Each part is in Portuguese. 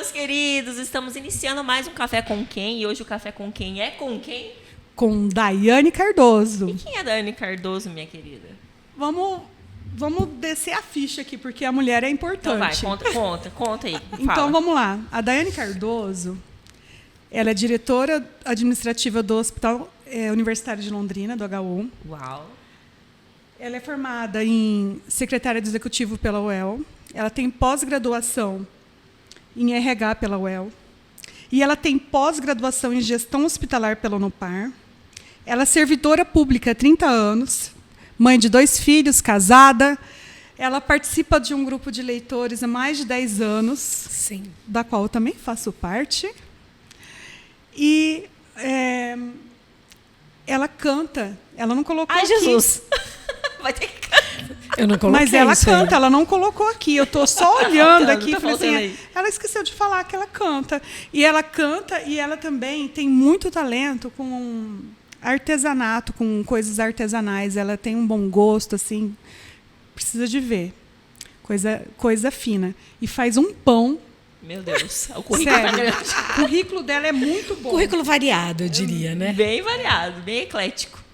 meus queridos, estamos iniciando mais um Café com Quem, e hoje o Café com Quem é com quem? Com Daiane Cardoso. E quem é Daiane Cardoso, minha querida? Vamos descer a ficha aqui, porque a mulher é importante. Então vai, conta aí. Então fala. vamos lá. A Daiane Cardoso, ela é diretora administrativa do Hospital Universitário de Londrina, do HU. Uau. Ela é formada em secretária de executivo pela UEL. Ela tem pós-graduação em RH pela UEL. E ela tem pós-graduação em gestão hospitalar pela Unopar. Ela é servidora pública há 30 anos, mãe de 2 filhos, casada. Ela participa de um grupo de leitores há mais de 10 anos, Sim. da qual eu também faço parte. E ela canta. Ela não colocou Ai, aqui. Jesus! Vai ter que cantar. Eu não coloquei Mas ela isso canta, aí. ela não colocou aqui. Eu estou só olhando aqui. Tá Falei assim, faltando aí. ela esqueceu de falar que ela canta. E ela canta e ela também tem muito talento com artesanato, com coisas artesanais. Ela tem um bom gosto, assim, precisa de ver. Coisa fina. E faz um pão. Meu Deus, o currículo tá Sério. grande. O currículo dela é muito bom. Currículo variado, eu diria, né? Bem variado, bem eclético.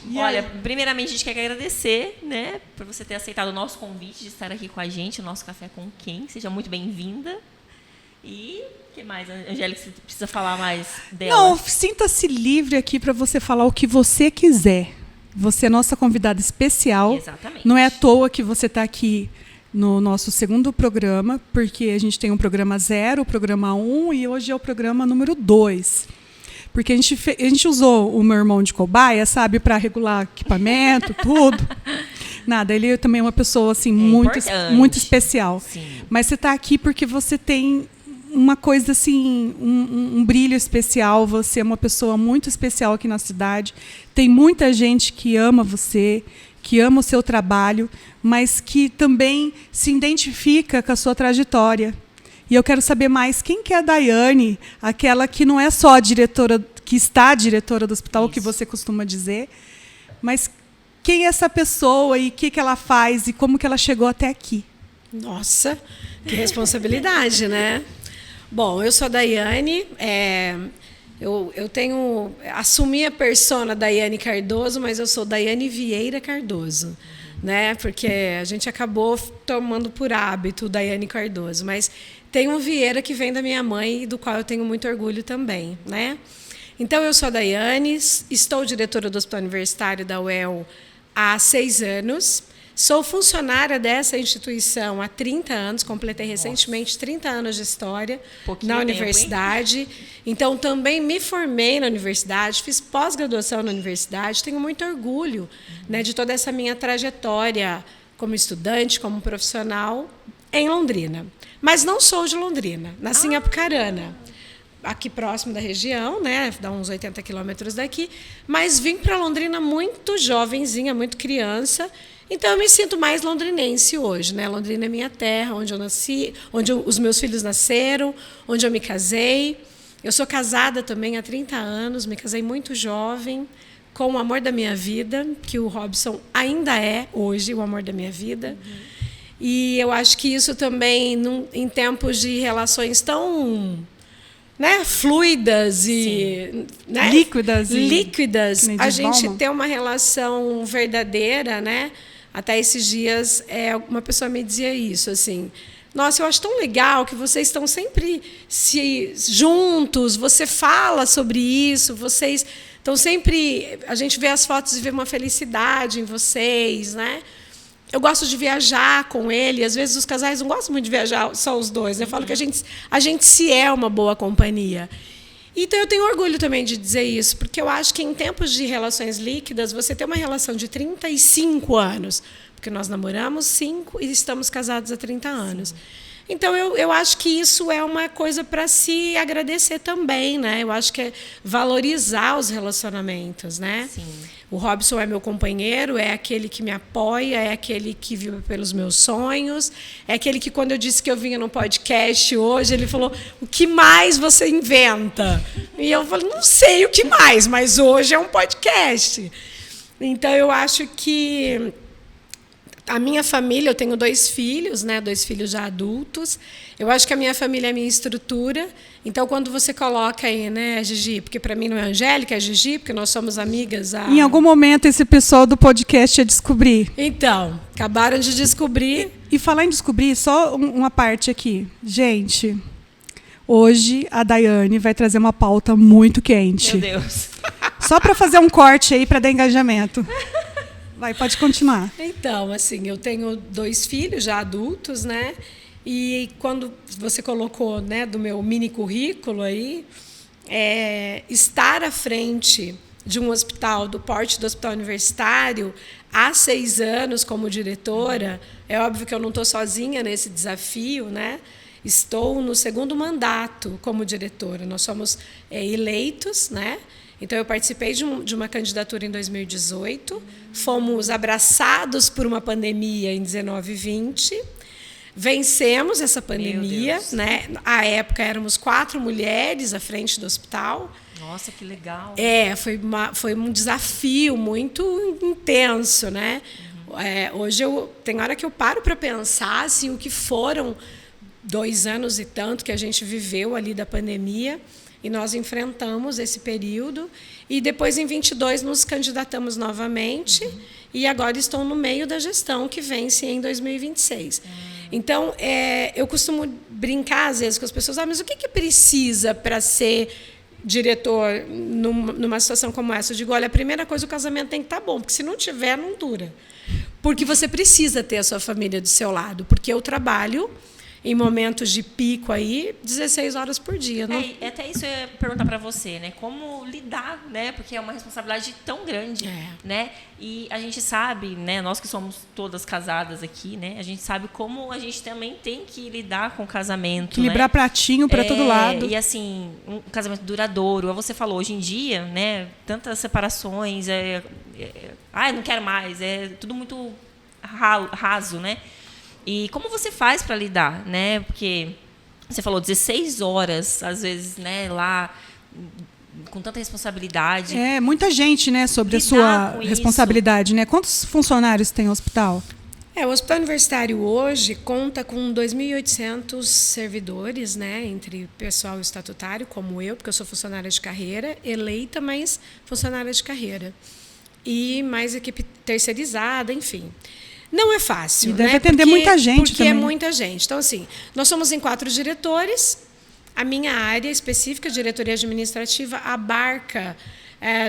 E Olha, aí? primeiramente a gente quer agradecer, né, por você ter aceitado o nosso convite de estar aqui com a gente, o nosso Café com Quem. Seja muito bem-vinda. E o que mais, Angélica, você precisa falar mais dela? Não, sinta-se livre aqui para você falar o que você quiser. Você é nossa convidada especial. Exatamente. Não é à toa que você está aqui no nosso segundo programa, porque a gente tem um programa 0, o programa 1, e hoje é o programa número 2. Porque a gente usou o meu irmão de cobaia, sabe, para regular equipamento, tudo. Nada, ele também é uma pessoa assim, muito especial. Sim. Mas você está aqui porque você tem uma coisa assim, um brilho especial. Você é uma pessoa muito especial aqui na cidade. Tem muita gente que ama você, que ama o seu trabalho, mas que também se identifica com a sua trajetória. E eu quero saber mais quem que é a Daiane, aquela que não é só a diretora, que está a diretora do hospital, o que você costuma dizer, mas quem é essa pessoa e o que ela faz e como que ela chegou até aqui. Nossa, que responsabilidade, né? Bom, eu sou a Daiane, eu assumi a persona Daiane Cardoso, mas eu sou Daiane Vieira Cardoso, né? Porque a gente acabou tomando por hábito Daiane Cardoso, mas tem um Vieira que vem da minha mãe, do qual eu tenho muito orgulho também, né? Então, eu sou a Daiane, estou diretora do Hospital Universitário da UEL há 6 anos, sou funcionária dessa instituição há 30 anos, completei recentemente 30 anos de história na universidade. Então, também me formei na universidade, fiz pós-graduação na universidade, tenho muito orgulho, né, de toda essa minha trajetória como estudante, como profissional em Londrina. Mas não sou de Londrina, nasci em Apucarana, aqui próximo da região, né, dá uns 80 quilômetros daqui, mas vim para Londrina muito jovenzinha, muito criança, então eu me sinto mais londrinense hoje, né? Londrina é minha terra, onde eu nasci, onde os meus filhos nasceram, onde eu me casei. Eu sou casada também há 30 anos, me casei muito jovem, com o amor da minha vida, que o Robson ainda é hoje o amor da minha vida. E eu acho que isso também, em tempos de relações tão, né, fluidas e, né, líquidas, a gente ter uma relação verdadeira, né? Até esses dias, uma pessoa me dizia isso, assim: nossa, eu acho tão legal que vocês estão sempre juntos, você fala sobre isso, vocês estão sempre... A gente vê as fotos e vê uma felicidade em vocês, né? Eu gosto de viajar com ele. Às vezes os casais não gostam muito de viajar só os dois. Eu falo que a gente se é uma boa companhia. Então, eu tenho orgulho também de dizer isso, porque eu acho que em tempos de relações líquidas, você ter uma relação de 35 anos, porque nós namoramos 5 e estamos casados há 30 anos. Sim. Então, eu acho que isso é uma coisa para se agradecer também, né? Eu acho que é valorizar os relacionamentos, né? Sim. O Robson é meu companheiro, é aquele que me apoia, é aquele que vive pelos meus sonhos, é aquele que, quando eu disse que eu vinha no podcast hoje, ele falou: o que mais você inventa? E eu falei: não sei o que mais, mas hoje é um podcast. Então, eu acho que A minha família, eu tenho 2 filhos, né? 2 filhos já adultos. Eu acho que a minha família é a minha estrutura. Então, quando você coloca aí, né, Gigi, porque para mim não é Angélica, é Gigi, porque nós somos amigas. Em algum momento esse pessoal do podcast ia descobrir. Então, acabaram de descobrir. E falar em descobrir, só uma parte aqui. Gente, hoje a Daiane vai trazer uma pauta muito quente. Meu Deus. Só para fazer um corte aí para dar engajamento. Vai, pode continuar. Então, assim, eu tenho 2 filhos já adultos, né? E quando você colocou, né, do meu mini currículo aí, estar à frente de um hospital, do porte do hospital universitário, há 6 anos como diretora, é óbvio que eu não estou sozinha nesse desafio, né? Estou no 2º mandato como diretora. Nós somos eleitos, né? Então, eu participei de uma candidatura em 2018, fomos abraçados por uma pandemia em 19 e 20, vencemos essa pandemia, né? À época, éramos 4 mulheres à frente do hospital. Nossa, que legal. Foi um desafio muito intenso, né? Hoje, tem hora que eu paro para pensar assim, o que foram 2 anos e tanto que a gente viveu ali da pandemia. E nós enfrentamos esse período. E depois, em 22, nos candidatamos novamente. E agora estou no meio da gestão, que vence em 2026. Então, eu costumo brincar, às vezes, com as pessoas. Mas o que precisa para ser diretor numa situação como essa? Eu digo, olha, a primeira coisa, o casamento tem que estar bom. Porque se não tiver, não dura. Porque você precisa ter a sua família do seu lado. Porque eu trabalho em momentos de pico aí, 16 horas por dia. Não? Até isso eu ia perguntar para você, né? Como lidar, né? Porque é uma responsabilidade tão grande, né? E a gente sabe, né? Nós que somos todas casadas aqui, né? A gente sabe como a gente também tem que lidar com o casamento, equilibrar, né? Pratinho para todo lado. E assim, um casamento duradouro. Como você falou, hoje em dia, né? Tantas separações, não quero mais. É tudo muito raso, né? E como você faz para lidar, né? Porque você falou 16 horas, às vezes, né, lá com tanta responsabilidade. Muita gente, né, sobre a sua responsabilidade, né? Quantos funcionários tem o hospital? O hospital universitário hoje conta com 2.800 servidores, né, entre pessoal estatutário, como eu, porque eu sou funcionária de carreira, eleita, mas funcionária de carreira. E mais equipe terceirizada, enfim. Não é fácil. E deve atender muita gente porque também. É muita gente. Então, assim, nós somos em 4 diretores. A minha área específica, diretoria administrativa, abarca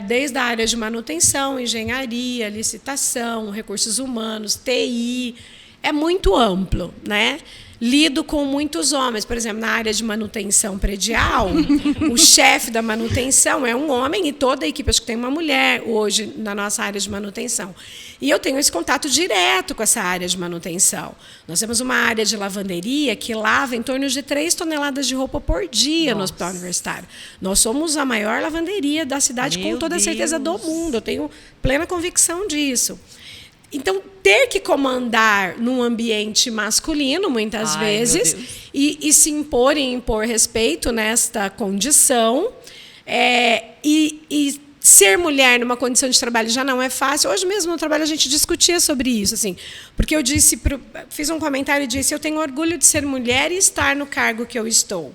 desde a área de manutenção, engenharia, licitação, recursos humanos, TI. É muito amplo, né? Lido com muitos homens. Por exemplo, na área de manutenção predial, o chefe da manutenção é um homem e toda a equipe, acho que tem uma mulher hoje na nossa área de manutenção. E eu tenho esse contato direto com essa área de manutenção. Nós temos uma área de lavanderia que lava em torno de 3 toneladas de roupa por dia no hospital universitário. Nós somos a maior lavanderia da cidade, com toda a certeza do mundo. Eu tenho plena convicção disso. Então, ter que comandar num ambiente masculino, muitas vezes, e se impor e impor respeito nesta condição, e ser mulher numa condição de trabalho já não é fácil. Hoje mesmo no trabalho a gente discutia sobre isso, assim, porque eu fiz um comentário e disse, eu tenho orgulho de ser mulher e estar no cargo que eu estou.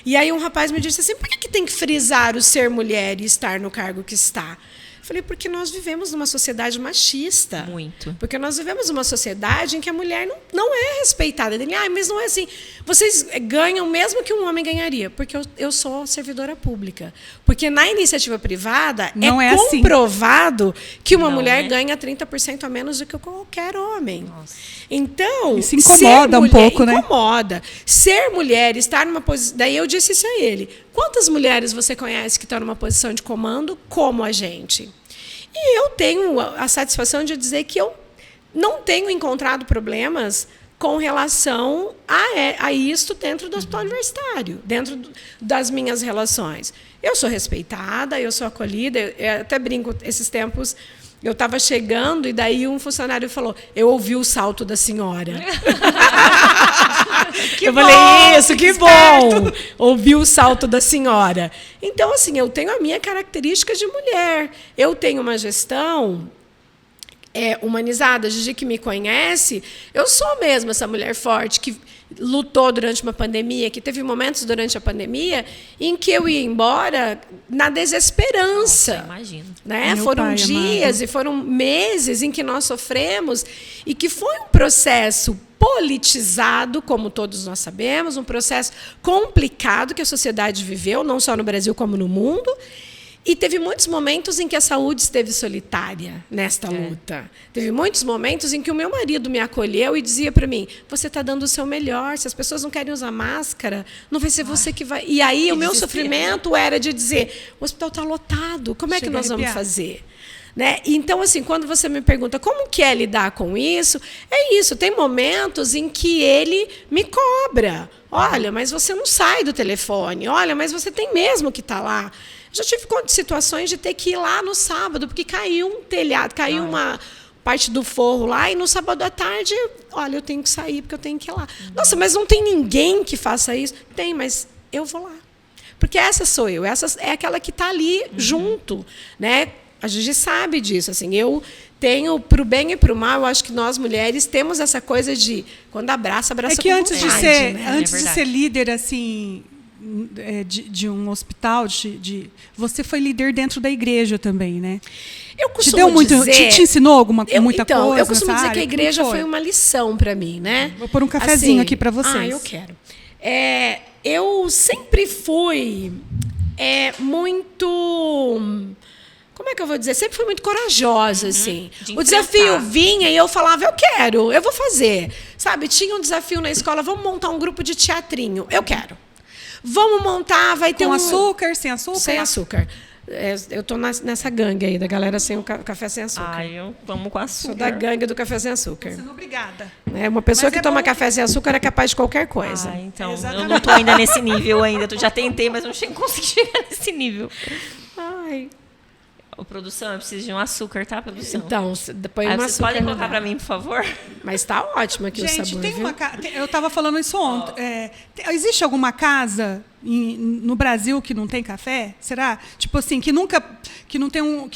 E aí um rapaz me disse assim, por que tem que frisar o ser mulher e estar no cargo que está? Falei, porque nós vivemos numa sociedade machista. Muito. Porque nós vivemos numa sociedade em que a mulher não é respeitada. Ele, mas não é assim. Vocês ganham mesmo que um homem ganharia. Porque eu sou servidora pública. Porque na iniciativa privada não é comprovado assim. Que uma mulher ganha 30% a menos do que qualquer homem. Nossa. Então, isso incomoda um pouco, né? Incomoda. Ser mulher, estar numa posição... Daí eu disse isso a ele. Quantas mulheres você conhece que estão numa posição de comando como a gente? E eu tenho a satisfação de dizer que eu não tenho encontrado problemas com relação a isso dentro do hospital universitário, dentro das minhas relações. Eu sou respeitada, eu sou acolhida, eu até brinco, esses tempos eu estava chegando e daí um funcionário falou, eu ouvi o salto da senhora. Eu falei, isso, que bom! Ouvi o salto da senhora. Então, assim, eu tenho a minha característica de mulher. Eu tenho uma gestão humanizada. A Gigi que me conhece, eu sou mesmo essa mulher forte que lutou durante uma pandemia, que teve momentos durante a pandemia em que eu ia embora na desesperança. Nossa, imagino. Né? Foram dias e foram meses em que nós sofremos e que foi um processo politizado, como todos nós sabemos, um processo complicado que a sociedade viveu, não só no Brasil como no mundo. E teve muitos momentos em que a saúde esteve solitária nesta luta. Teve muitos momentos em que o meu marido me acolheu e dizia para mim, você está dando o seu melhor, se as pessoas não querem usar máscara, não vai ser você que vai... E aí o meu sofrimento era de dizer, o hospital está lotado, como é que nós vamos fazer? Né? Então, assim, quando você me pergunta como que é lidar com isso, é isso. Tem momentos em que ele me cobra. Olha, mas você não sai do telefone. Olha, mas você tem mesmo que estar lá. Já tive situações de ter que ir lá no sábado, porque caiu um telhado, caiu uma parte do forro lá, e no sábado à tarde, olha, eu tenho que sair, porque eu tenho que ir lá. Nossa, mas não tem ninguém que faça isso? Tem, mas eu vou lá. Porque essa sou eu, essa é aquela que está ali junto, né? A Gigi sabe disso, assim, eu tenho, para o bem e para o mal, eu acho que nós, mulheres, temos essa coisa de, quando abraça com vontade. É que antes de ser líder, assim, de um hospital, você foi líder dentro da igreja também, né? Eu costumo dizer... Te ensinou muita coisa? Eu costumo dizer que a igreja foi uma lição para mim, né? Vou pôr um cafezinho aqui para vocês. Ah, eu quero. Eu sempre fui muito... Como é que eu vou dizer? Sempre fui muito corajosa, assim. O desafio vinha e eu falava, eu vou fazer. Sabe, tinha um desafio na escola, vamos montar um grupo de teatrinho. Eu quero. Vamos montar, vai ter com açúcar, sem açúcar? Sem açúcar. Eu estou nessa gangue aí, da galera sem o café sem açúcar. Eu vamos com açúcar. Sou da gangue do café sem açúcar. Você não, obrigada. Uma pessoa que toma café sem açúcar é capaz de qualquer coisa. Então, eu não estou ainda nesse nível ainda. Eu já tentei, mas não consegui chegar nesse nível. Produção, eu preciso de um açúcar, tá, produção? Então, põe um açúcar. Vocês podem colocar para mim, por favor? Mas está ótimo aqui o sabor, eu estava falando isso ontem. Existe alguma casa no Brasil que não tem café? Será? Tipo assim, que não tem o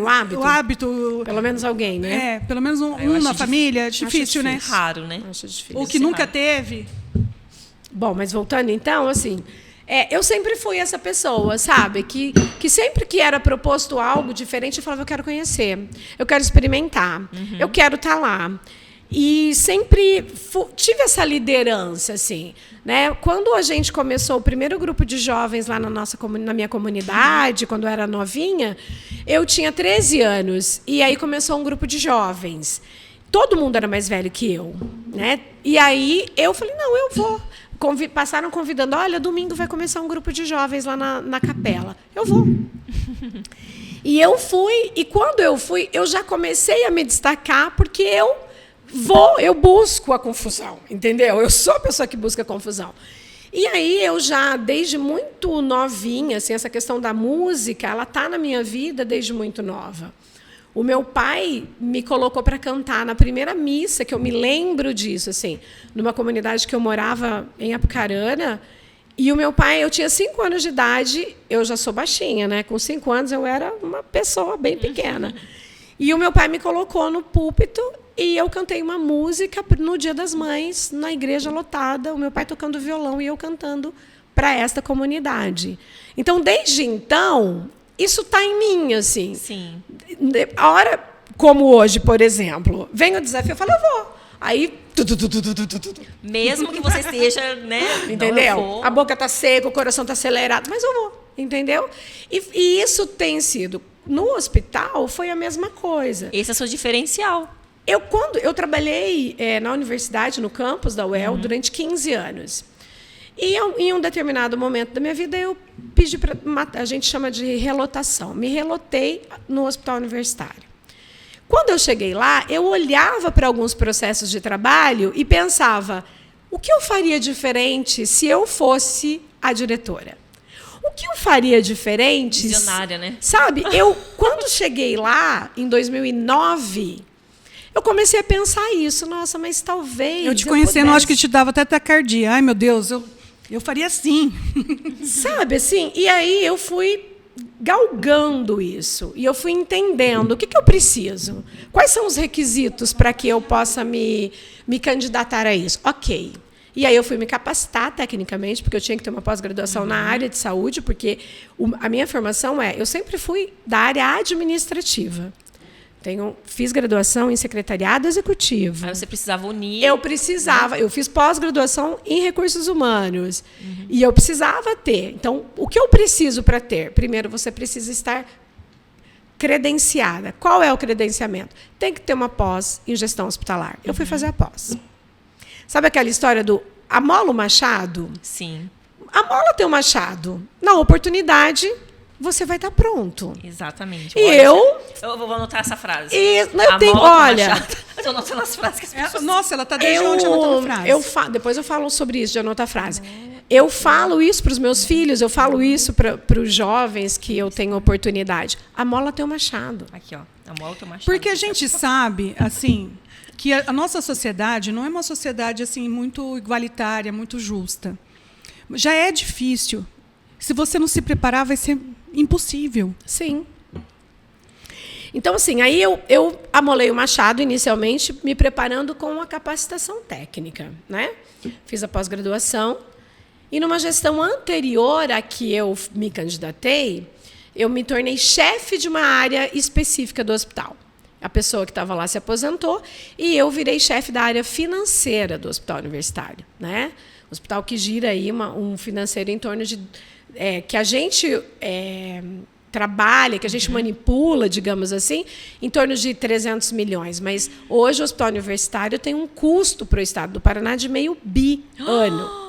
hábito? O hábito. Pelo menos alguém, né? Pelo menos um na família. Difícil, né? Raro, né? Acho difícil. Ou que nunca teve. Bom, mas voltando então, assim... eu sempre fui essa pessoa, sabe? Que sempre que era proposto algo diferente, eu falava, eu quero conhecer, eu quero experimentar, eu quero estar lá. E sempre tive essa liderança, assim, né? Quando a gente começou o primeiro grupo de jovens lá na minha comunidade, quando eu era novinha, eu tinha 13 anos. E aí começou um grupo de jovens. Todo mundo era mais velho que eu, né? E aí eu falei, não, eu vou. Passaram convidando, olha, domingo vai começar um grupo de jovens lá na capela. Eu vou. E eu fui, e quando eu fui, eu já comecei a me destacar, porque eu busco a confusão, entendeu? Eu sou a pessoa que busca a confusão. E aí eu já, desde muito novinha, assim, essa questão da música, ela está na minha vida desde muito nova. O meu pai me colocou para cantar na primeira missa, que eu me lembro disso, assim, numa comunidade que eu morava em Apucarana. E o meu pai, eu tinha 5 anos de idade, eu já sou baixinha, né? Com 5 anos eu era uma pessoa bem pequena. E o meu pai me colocou no púlpito e eu cantei uma música no Dia das Mães, na igreja lotada, o meu pai tocando violão e eu cantando para esta comunidade. Então, desde então... Isso está em mim, assim. Sim. A hora, como hoje, por exemplo, vem o desafio, eu falo, eu vou. Aí... Mesmo que você esteja, né? Entendeu? A boca está seca, o coração está acelerado, mas eu vou, entendeu? E isso tem sido... No hospital, foi a mesma coisa. Esse é o seu diferencial. Quando eu trabalhei na universidade, no campus da UEL, durante 15 anos. E em um determinado momento da minha vida, eu pedi para... A gente chama de relotação. Me relotei no hospital universitário. Quando eu cheguei lá, eu olhava para alguns processos de trabalho e pensava, o que eu faria diferente se eu fosse a diretora? O que eu faria diferente... Visionária, né? Sabe, quando cheguei lá, em 2009... Eu comecei a pensar isso. Nossa, mas talvez... Eu te conhecendo, acho que te dava até taquicardia. Ai, meu Deus, eu faria assim. Sabe, assim? E aí eu fui galgando isso. E eu fui entendendo o que eu preciso. Quais são os requisitos para que eu possa me candidatar a isso? Ok. E aí eu fui me capacitar tecnicamente, porque eu tinha que ter uma pós-graduação na área de saúde, porque a minha formação eu sempre fui da área administrativa. Fiz graduação em secretariado executivo. Aí você precisava unir. Eu precisava. Eu fiz pós-graduação em recursos humanos. E eu precisava ter. Então, o que eu preciso para ter? Primeiro, você precisa estar credenciada. Qual é o credenciamento? Tem que ter uma pós em gestão hospitalar. Eu fui fazer a pós. Sabe aquela história do amola o machado? Sim. Amola teu machado. Na oportunidade, você vai estar pronto. Exatamente. E eu vou anotar essa frase. Eu tenho, olha... Estou anotando as frases que as pessoas... Nossa, ela está desde ontem anotando frase. Depois eu falo sobre isso, de anotar frase. Eu falo isso para os meus filhos, eu falo isso para os jovens que eu tenho oportunidade. Amola teu machado. Aqui, ó. Amola teu machado. Porque a gente sabe, assim, que a nossa sociedade não é uma sociedade assim muito igualitária, muito justa. Já é difícil. Se você não se preparar, vai ser impossível. Sim. Então, assim, aí eu amolei o machado inicialmente, me preparando com uma capacitação técnica, né? Fiz a pós-graduação. E numa gestão anterior a que eu me candidatei, eu me tornei chefe de uma área específica do hospital. A pessoa que estava lá se aposentou e eu virei chefe da área financeira do hospital universitário, né? Hospital que gira aí um financeiro em torno de... que a gente trabalha, que a gente manipula, digamos assim, em torno de 300 milhões. Mas hoje o hospital universitário tem um custo para o estado do Paraná de $500 bilhões ano.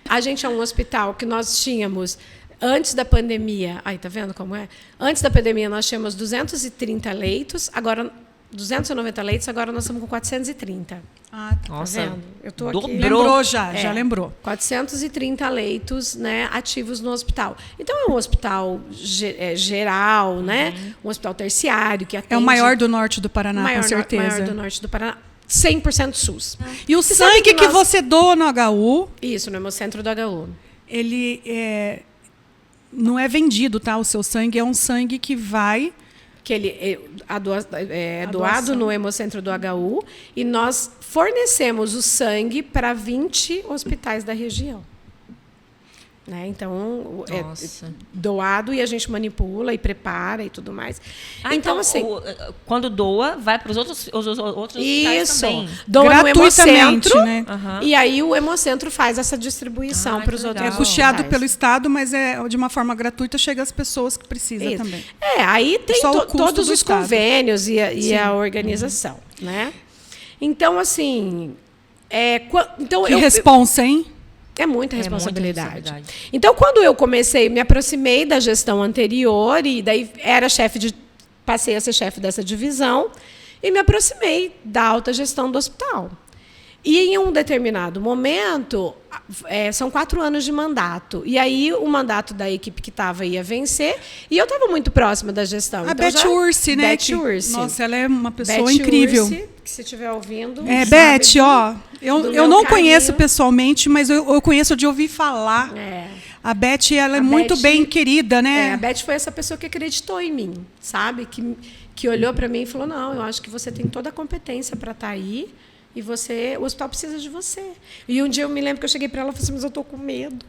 A gente é um hospital que nós tínhamos, antes da pandemia... Aí, tá vendo como é? Antes da pandemia, nós tínhamos 230 leitos, agora 290 leitos, agora nós estamos com 430. Ah, tá. Nossa, vendo? Eu tô aqui. Lembrou já lembrou. 430 leitos, né, ativos no hospital. Então, é um hospital geral, né? Um hospital terciário que atende... É o maior do norte do Paraná, com certeza. Maior do norte do Paraná. 100% SUS. E o sangue que você doa no HU... Isso, no Hemocentro do HU. Ele não é vendido, tá? O seu sangue é um sangue que vai... Que ele é doado no Hemocentro do HU e nós fornecemos o sangue para 20 hospitais da região. Né? Então, é doado e a gente manipula e prepara e tudo mais. Então assim, quando doa, vai para os outros hospitais também. Doa no Hemocentro, né? E aí o Hemocentro faz essa distribuição para os outros. É custeado pelo Estado, mas de uma forma gratuita chega às pessoas que precisam também. Aí tem todos os convênios e a organização. Né? Então, assim... Que responsa, hein? É muita responsabilidade. Então, quando eu me aproximei da gestão anterior, e daí passei a ser chefe dessa divisão, e me aproximei da alta gestão do hospital. E em um determinado momento, são 4 anos de mandato. E aí o mandato da equipe que estava ia vencer, e eu estava muito próxima da gestão. A Beth Ursi, né? Beth Ursi. Nossa, ela é uma pessoa incrível. Ursi, que se estiver ouvindo... Beth, eu não conheço pessoalmente, mas eu conheço de ouvir falar. A Beth, ela é muito bem querida, né? A Beth foi essa pessoa que acreditou em mim, sabe? Que olhou para mim e falou, não, eu acho que você tem toda a competência para estar aí, e o hospital precisa de você. E um dia eu me lembro que eu cheguei para ela e falei assim, mas eu estou com medo.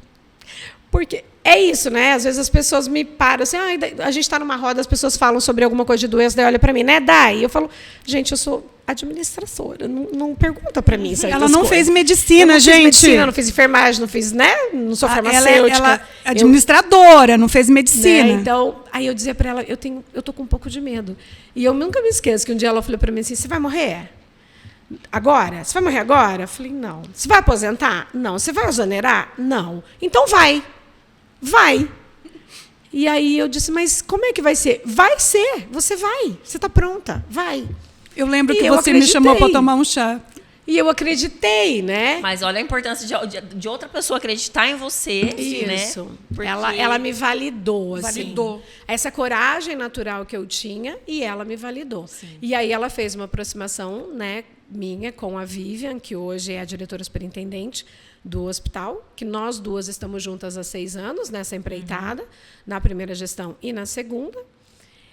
Porque é isso, né? Às vezes as pessoas me param assim, a gente está numa roda, as pessoas falam sobre alguma coisa de doença, daí olha para mim, né, Dai? E eu falo, gente, eu sou administradora, não pergunta para mim. Ela não fez medicina, gente. Fiz medicina, não fiz enfermagem, não fiz, né? Não sou farmacêutica. Ela é administradora, não fez medicina. Né? Então, aí eu dizia para ela, eu tô com um pouco de medo. E eu nunca me esqueço que um dia ela falou para mim assim, você vai morrer? Agora? Você vai morrer agora? Eu falei, não. Você vai aposentar? Não. Você vai exonerar? Não. Então vai. Vai. E aí eu disse, mas como é que vai ser? Vai ser. Você vai. Você está pronta. Vai. Eu lembro que você me chamou para tomar um chá. E eu acreditei, né? Mas olha a importância de outra pessoa acreditar em você, Isso. né? Porque... Ela me validou, assim. Validou. Essa coragem natural que eu tinha, e ela me validou. Sim. E aí ela fez uma aproximação, né, minha com a Vivian, que hoje é a diretora superintendente do hospital, que nós duas estamos juntas há 6 anos nessa empreitada, na primeira gestão e na segunda.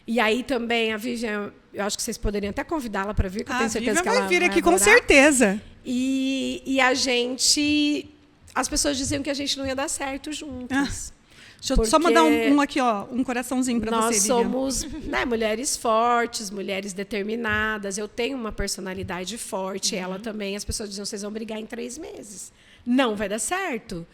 E aí também a Vivian, eu acho que vocês poderiam até convidá-la para vir, que eu tenho certeza que ela vai vir aqui adorar. com certeza. E a gente... As pessoas diziam que a gente não ia dar certo juntas. Deixa eu só mandar um aqui, ó, um coraçãozinho para você, Nós Vivian. somos, né, mulheres fortes, mulheres determinadas. Eu tenho uma personalidade forte, ela também. As pessoas diziam, vocês vão brigar em 3 meses. Não vai dar certo.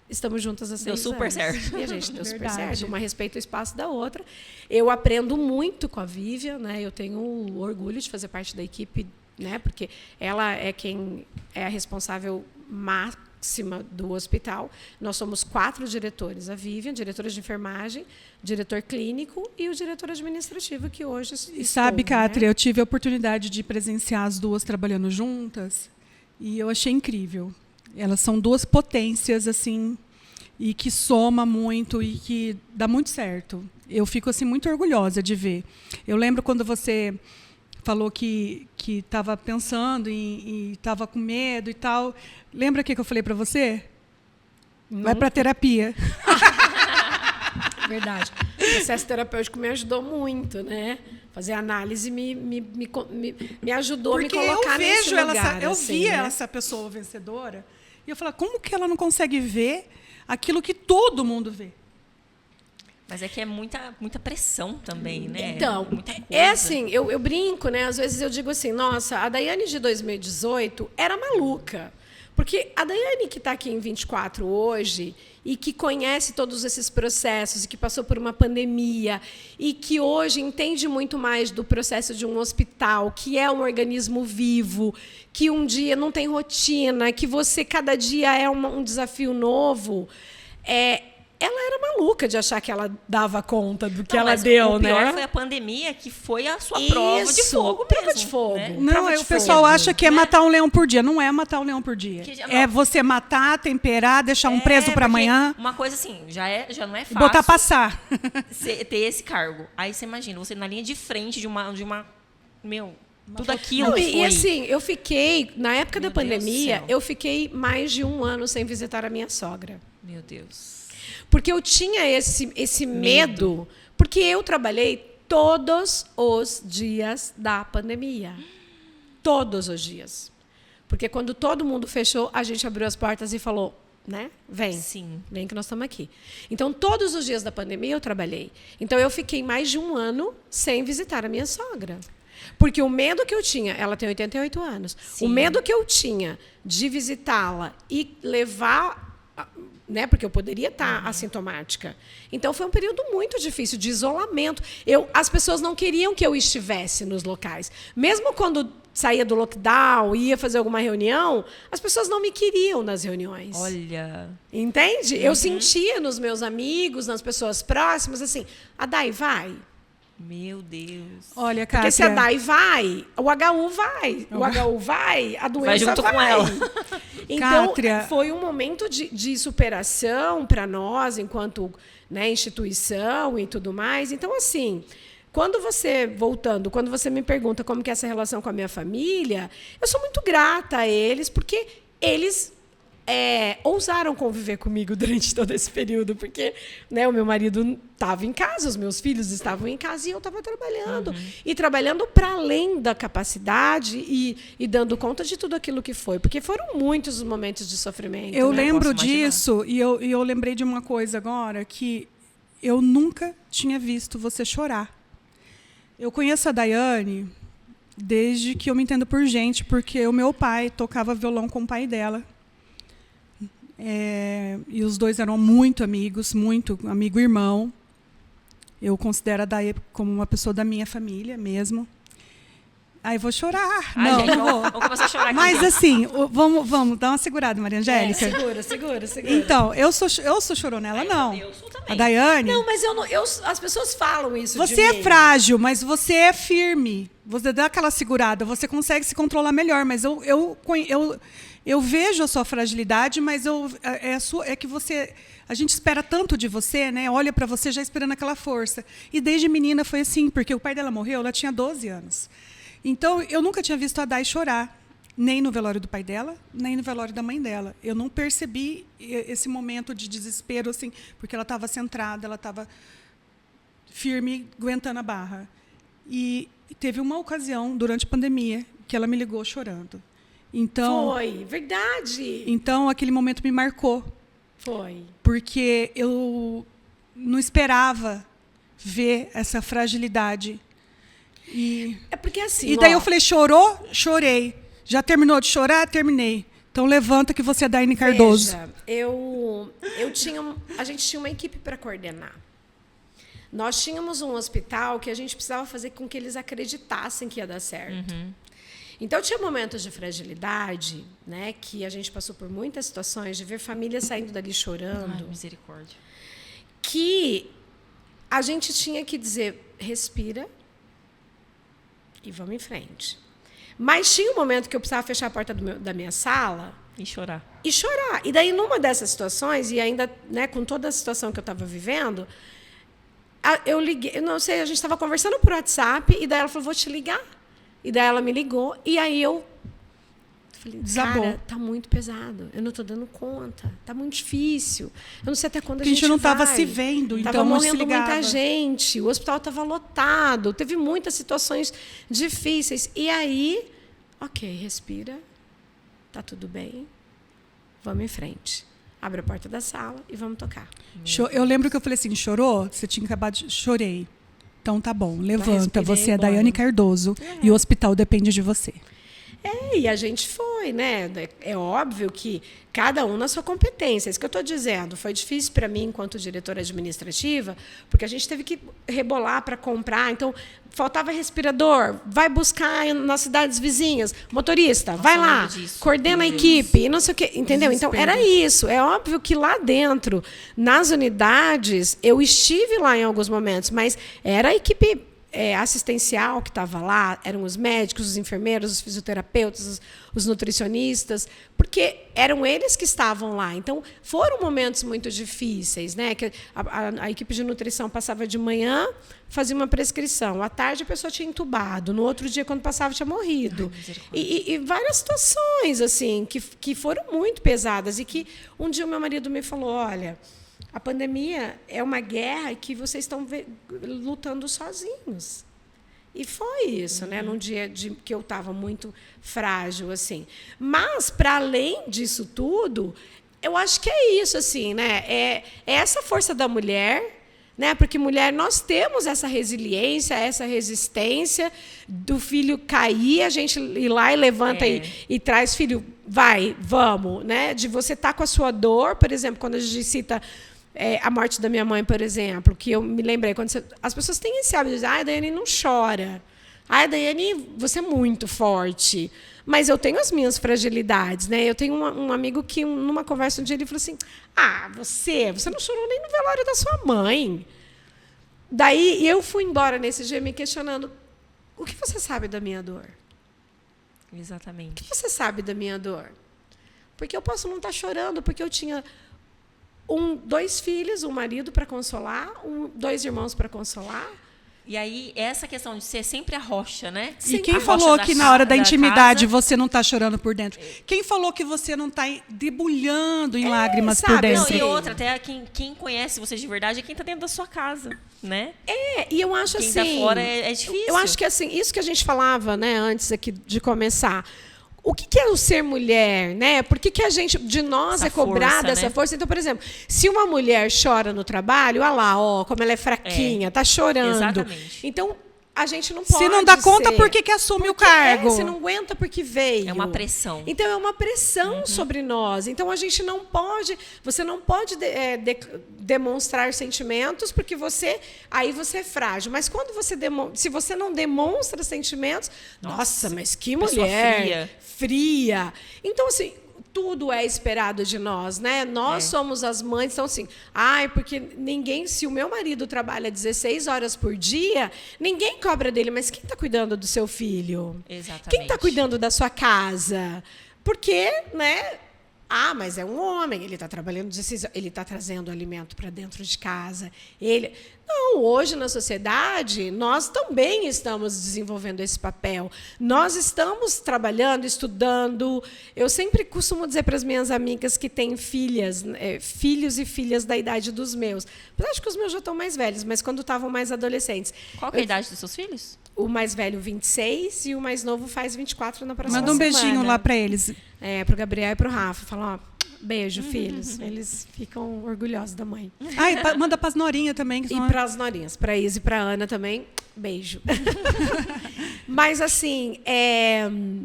Estamos juntas há 6 anos. Deu super certo. E a gente deu super Verdade. certo. Uma respeita o espaço da outra. Eu aprendo muito com a Vivian, né? Eu tenho orgulho de fazer parte da equipe, né? Porque ela é quem é a responsável máxima do hospital. Nós somos 4 diretores. A Vivian, diretora de enfermagem, diretor clínico e o diretor administrativo, que hoje E sabe, estou, Cátria, né? eu tive a oportunidade de presenciar as duas trabalhando juntas e eu achei incrível. Elas são 2 potências, assim, e que soma muito e que dá muito certo. Eu fico assim muito orgulhosa de ver. Eu lembro quando você falou que estava pensando e estava com medo e tal. Lembra o que eu falei para você? Vai para terapia. Verdade. O processo terapêutico me ajudou muito, né? Fazer análise me ajudou Porque a me colocar eu vejo nesse lugar. eu assim, via né? essa pessoa vencedora e eu falava, como que ela não consegue ver aquilo que todo mundo vê? Mas é que é muita pressão também, né? Então, Muita coisa. é assim, eu brinco, né? Às vezes eu digo assim, nossa, a Daiane de 2018 era maluca. Porque a Daiane que está aqui em 24 hoje e que conhece todos esses processos e que passou por uma pandemia e que hoje entende muito mais do processo de um hospital, que é um organismo vivo, que um dia não tem rotina, que você cada dia é um desafio novo, ela era maluca de achar que ela dava conta do que ela deu, o pior né? foi a pandemia, que foi a sua prova de fogo prova mesmo, de fogo. né? Não, Prova de o pessoal fogo, acha que é matar um leão por dia. Não é matar um leão por dia. Que já- É você matar, temperar, deixar um preso para porque amanhã Uma coisa assim, já não é e fácil botar passar. ter esse cargo. Aí você imagina, você na linha de frente de uma tudo aquilo Não, que e foi. assim, eu fiquei, na época Meu da Deus do pandemia, céu. eu fiquei mais de 1 ano sem visitar a minha sogra. Meu Deus. Porque eu tinha esse medo, porque eu trabalhei todos os dias da pandemia. Todos os dias. Porque quando todo mundo fechou, a gente abriu as portas e falou, né? Vem. Sim. Vem que nós estamos aqui. Então, todos os dias da pandemia eu trabalhei. Então, eu fiquei mais de 1 ano sem visitar a minha sogra. Porque o medo que eu tinha, ela tem 88 anos, Sim. o medo que eu tinha de visitá-la e levar, né, porque eu poderia estar assintomática. Então, foi um período muito difícil, de isolamento. As pessoas não queriam que eu estivesse nos locais. Mesmo quando saía do lockdown, ia fazer alguma reunião, as pessoas não me queriam nas reuniões. Olha. Entende? Eu sentia nos meus amigos, nas pessoas próximas, assim, a Dai vai. Meu Deus. Olha, Porque se a Cássia, Dai vai, o HU vai. O HU vai, a doença vai. junto com ela. Então, Cátria. foi um momento de superação para nós, enquanto, né, instituição e tudo mais. Então, assim, quando você me pergunta como que é essa relação com a minha família, eu sou muito grata a eles, porque eles ousaram conviver comigo durante todo esse período, porque, né, o meu marido estava em casa, os meus filhos estavam em casa e eu estava trabalhando. E trabalhando para além da capacidade e dando conta de tudo aquilo que foi. Porque foram muitos os momentos de sofrimento. eu né? lembro Posso imaginar. disso e eu lembrei de uma coisa agora, que eu nunca tinha visto você chorar. Eu conheço a Daiane desde que eu me entendo por gente, porque o meu pai tocava violão com o pai dela. E os dois eram muito amigos, muito amigo e irmão. Eu considero a Daí como uma pessoa da minha família mesmo. Ai, vou chorar. Ai, não, gente, não vou. vamos começar a chorar aqui. Mas assim, vamos dar uma segurada, Maria Angélica. Segura. Então, eu sou chorona, ela não. Eu sou também. A Daiane... Não, mas as pessoas falam isso de Você é mim. frágil, mas você é firme. Você dá aquela segurada, você consegue se controlar melhor. Mas eu vejo a sua fragilidade, mas é que você... A gente espera tanto de você, né? Olha para você já esperando aquela força. E desde menina foi assim, porque o pai dela morreu, ela tinha 12 anos. Então, eu nunca tinha visto a Dai chorar. Nem no velório do pai dela, nem no velório da mãe dela. Eu não percebi esse momento de desespero, assim, porque ela estava centrada, ela estava firme, aguentando a barra. E teve uma ocasião, durante a pandemia, que ela me ligou chorando. Então, Foi, verdade. então, aquele momento me marcou. Foi. Porque eu não esperava ver essa fragilidade. É porque assim. E daí eu falei, chorou? Chorei. Já terminou de chorar? Terminei. Então levanta que você é Daiane Cardoso. Veja, a gente tinha uma equipe para coordenar. Nós tínhamos um hospital que a gente precisava fazer com que eles acreditassem que ia dar certo. Então tinha momentos de fragilidade, né, que a gente passou por muitas situações de ver famílias saindo dali chorando. Ai, misericórdia. Que a gente tinha que dizer, respira e vamos em frente. Mas tinha um momento que eu precisava fechar a porta da minha sala E chorar. e chorar. E daí, numa dessas situações, e ainda, né, com toda a situação que eu estava vivendo, eu liguei, eu não sei, a gente estava conversando por WhatsApp, e daí ela falou, vou te ligar. E daí ela me ligou, e aí eu falei, Desabou. cara, tá muito pesado, eu não estou dando conta, tá muito difícil. Eu não sei até quando Porque a gente não estava vai. se vendo, Tava então não se morrendo ligava. muita gente, o hospital estava lotado, teve muitas situações difíceis. E aí, ok, respira, tá tudo bem, vamos em frente. Abre a porta da sala e vamos tocar. Eu lembro que eu falei assim, chorou? Você tinha acabado de... Chorei. Então tá bom, levanta. respirei, Você é bora. Daiane Cardoso e o hospital depende de você. E a gente foi, né? É óbvio que cada um na sua competência. Isso que eu estou dizendo. Foi difícil para mim, enquanto diretora administrativa, porque a gente teve que rebolar para comprar. Então, faltava respirador, vai buscar nas cidades vizinhas. Motorista, vai eu lá, lembro disso. coordena a equipe, e não sei o quê. Entendeu? Então, era isso. É óbvio que lá dentro, nas unidades, eu estive lá em alguns momentos, mas era a equipe assistencial que estava lá, eram os médicos, os enfermeiros, os fisioterapeutas, os nutricionistas, porque eram eles que estavam lá. Então, foram momentos muito difíceis, né? Que a equipe de nutrição passava de manhã, fazia uma prescrição, à tarde a pessoa tinha entubado, no outro dia, quando passava, tinha morrido. E várias situações assim que foram muito pesadas, e que um dia o meu marido me falou, olha, a pandemia é uma guerra que vocês estão lutando sozinhos. E foi isso, né? Num dia que eu estava muito frágil, assim. Mas, para além disso tudo, eu acho que é isso, assim, né? É essa força da mulher, né? Porque mulher, nós temos essa resiliência, essa resistência do filho cair, a gente ir lá e levanta e traz filho, vai, vamos, né? De você estar com a sua dor, por exemplo, quando a gente cita a morte da minha mãe, por exemplo, que eu me lembrei, quando as pessoas têm esse hábito de dizer, Daiane não chora. Daiane, você é muito forte. Mas eu tenho as minhas fragilidades, né? Eu tenho um amigo que, numa conversa um dia, ele falou assim, você não chorou nem no velório da sua mãe. Daí eu fui embora nesse dia me questionando, o que você sabe da minha dor? Exatamente. O que você sabe da minha dor? Porque eu posso não estar chorando, porque eu tinha 2 filhos, um marido para consolar, 2 irmãos para consolar. E aí, essa questão de ser sempre a rocha, né? E quem A falou rocha que na hora da intimidade casa. você não está chorando por dentro? Quem falou que você não está debulhando em lágrimas sabe, por dentro? Não, e outra, até quem conhece você de verdade é quem está dentro da sua casa, né? E eu acho Quem assim... está fora é difícil. Eu acho que assim, isso que a gente falava, né, antes aqui de começar... O que é o ser mulher, né? Por que a gente, de nós, Essa é cobrada força, essa né? força? Então, por exemplo, se uma mulher chora no trabalho, olha lá, como ela é fraquinha, está chorando. Exatamente. Então, a gente não pode. Se não dá conta, ser, por que assume o cargo? Se não aguenta, porque veio. É uma pressão. Então, é uma pressão sobre nós. Então, a gente não pode. Você não pode demonstrar sentimentos, porque aí você é frágil. Mas quando se você não demonstra sentimentos, nossa, mas que mulher fria. Então, assim, tudo é esperado de nós, né? Nós somos as mães, então assim, porque se o meu marido trabalha 16 horas por dia, ninguém cobra dele, mas quem está cuidando do seu filho? Exatamente. Quem está cuidando da sua casa? Porque, né? Mas é um homem, ele está trabalhando 16 horas, ele está trazendo alimento para dentro de casa. Não, hoje na sociedade, nós também estamos desenvolvendo esse papel. Nós estamos trabalhando, estudando. Eu sempre costumo dizer para as minhas amigas que têm filhos e filhas da idade dos meus. Eu acho que os meus já estão mais velhos, mas quando estavam mais adolescentes. Qual que é a idade dos seus filhos? O mais velho, 26, e o mais novo faz 24 na próxima semana. Manda um beijinho lá para eles. Para o Gabriel e para o Rafa. Fala, beijo, filhos. Eles ficam orgulhosos da mãe. Manda para as norinhas também. E para as norinhas. Para a Isa e para a Ana também, beijo. Mas, assim,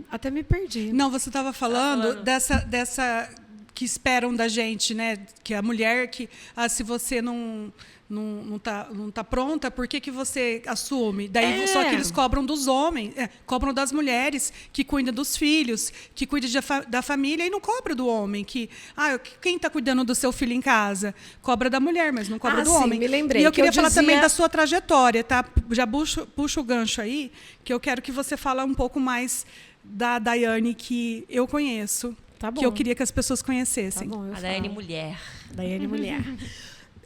até me perdi. Não, você estava falando dessa que esperam da gente, né? Que a mulher que, se você não tá pronta, por que você assume? Daí só que eles cobram dos homens, cobram das mulheres que cuidam dos filhos, que cuidam da família, e não cobra do homem. Quem está cuidando do seu filho em casa? Cobra da mulher, mas não cobra do homem. Me lembrei. E eu queria falar também da sua trajetória, tá? Já puxo o gancho aí, que eu quero que você fale um pouco mais da Daiane, que eu conheço. Tá bom. Que eu queria que as pessoas conhecessem. Tá bom, a Daiane mulher. Daiane mulher.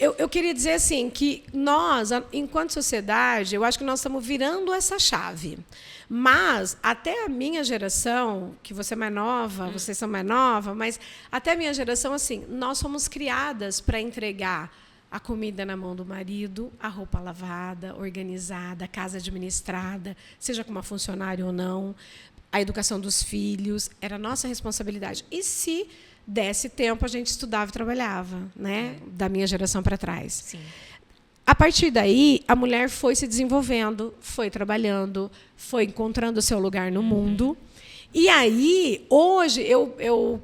Eu queria dizer assim que nós, enquanto sociedade, eu acho que nós estamos virando essa chave. Mas até a minha geração, que você é mais nova, vocês são mais nova, mas até a minha geração, assim, nós fomos criadas para entregar a comida na mão do marido, a roupa lavada, organizada, a casa administrada, seja com uma funcionária ou não, a educação dos filhos, era nossa responsabilidade. E se desse tempo, a gente estudava e trabalhava, né? Da minha geração para trás. Sim. A partir daí, a mulher foi se desenvolvendo, foi trabalhando, foi encontrando o seu lugar no mundo. E aí, hoje,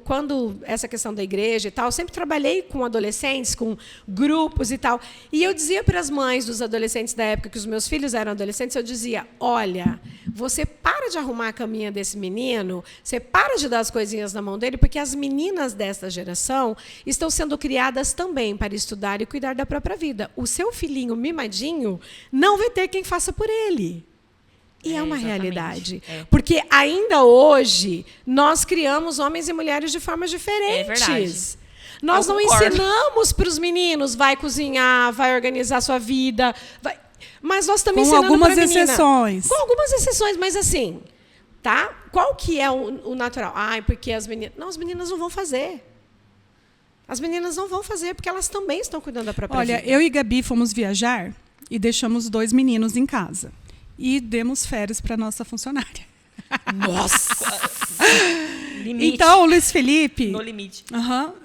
quando essa questão da igreja e tal, sempre trabalhei com adolescentes, com grupos e tal. E eu dizia para as mães dos adolescentes da época, que os meus filhos eram adolescentes, eu dizia, olha, você para de arrumar a caminha desse menino, você para de dar as coisinhas na mão dele, porque as meninas desta geração estão sendo criadas também para estudar e cuidar da própria vida. O seu filhinho mimadinho não vai ter quem faça por ele. E é uma realidade. Porque ainda hoje, nós criamos homens e mulheres de formas diferentes. É verdade. Nós não ensinamos para os meninos, vai cozinhar, vai organizar sua vida. Mas nós também ensinamos para a menina. Com algumas exceções. Com algumas exceções, mas assim, tá? Qual que é o natural? Porque as meninas... Não, as meninas não vão fazer. As meninas não vão fazer, porque elas também estão cuidando da própria vida. Olha, eu e Gabi fomos viajar e deixamos 2 meninos em casa. E demos férias para nossa funcionária. Nossa! Limite. Então, o Luiz Felipe... No limite.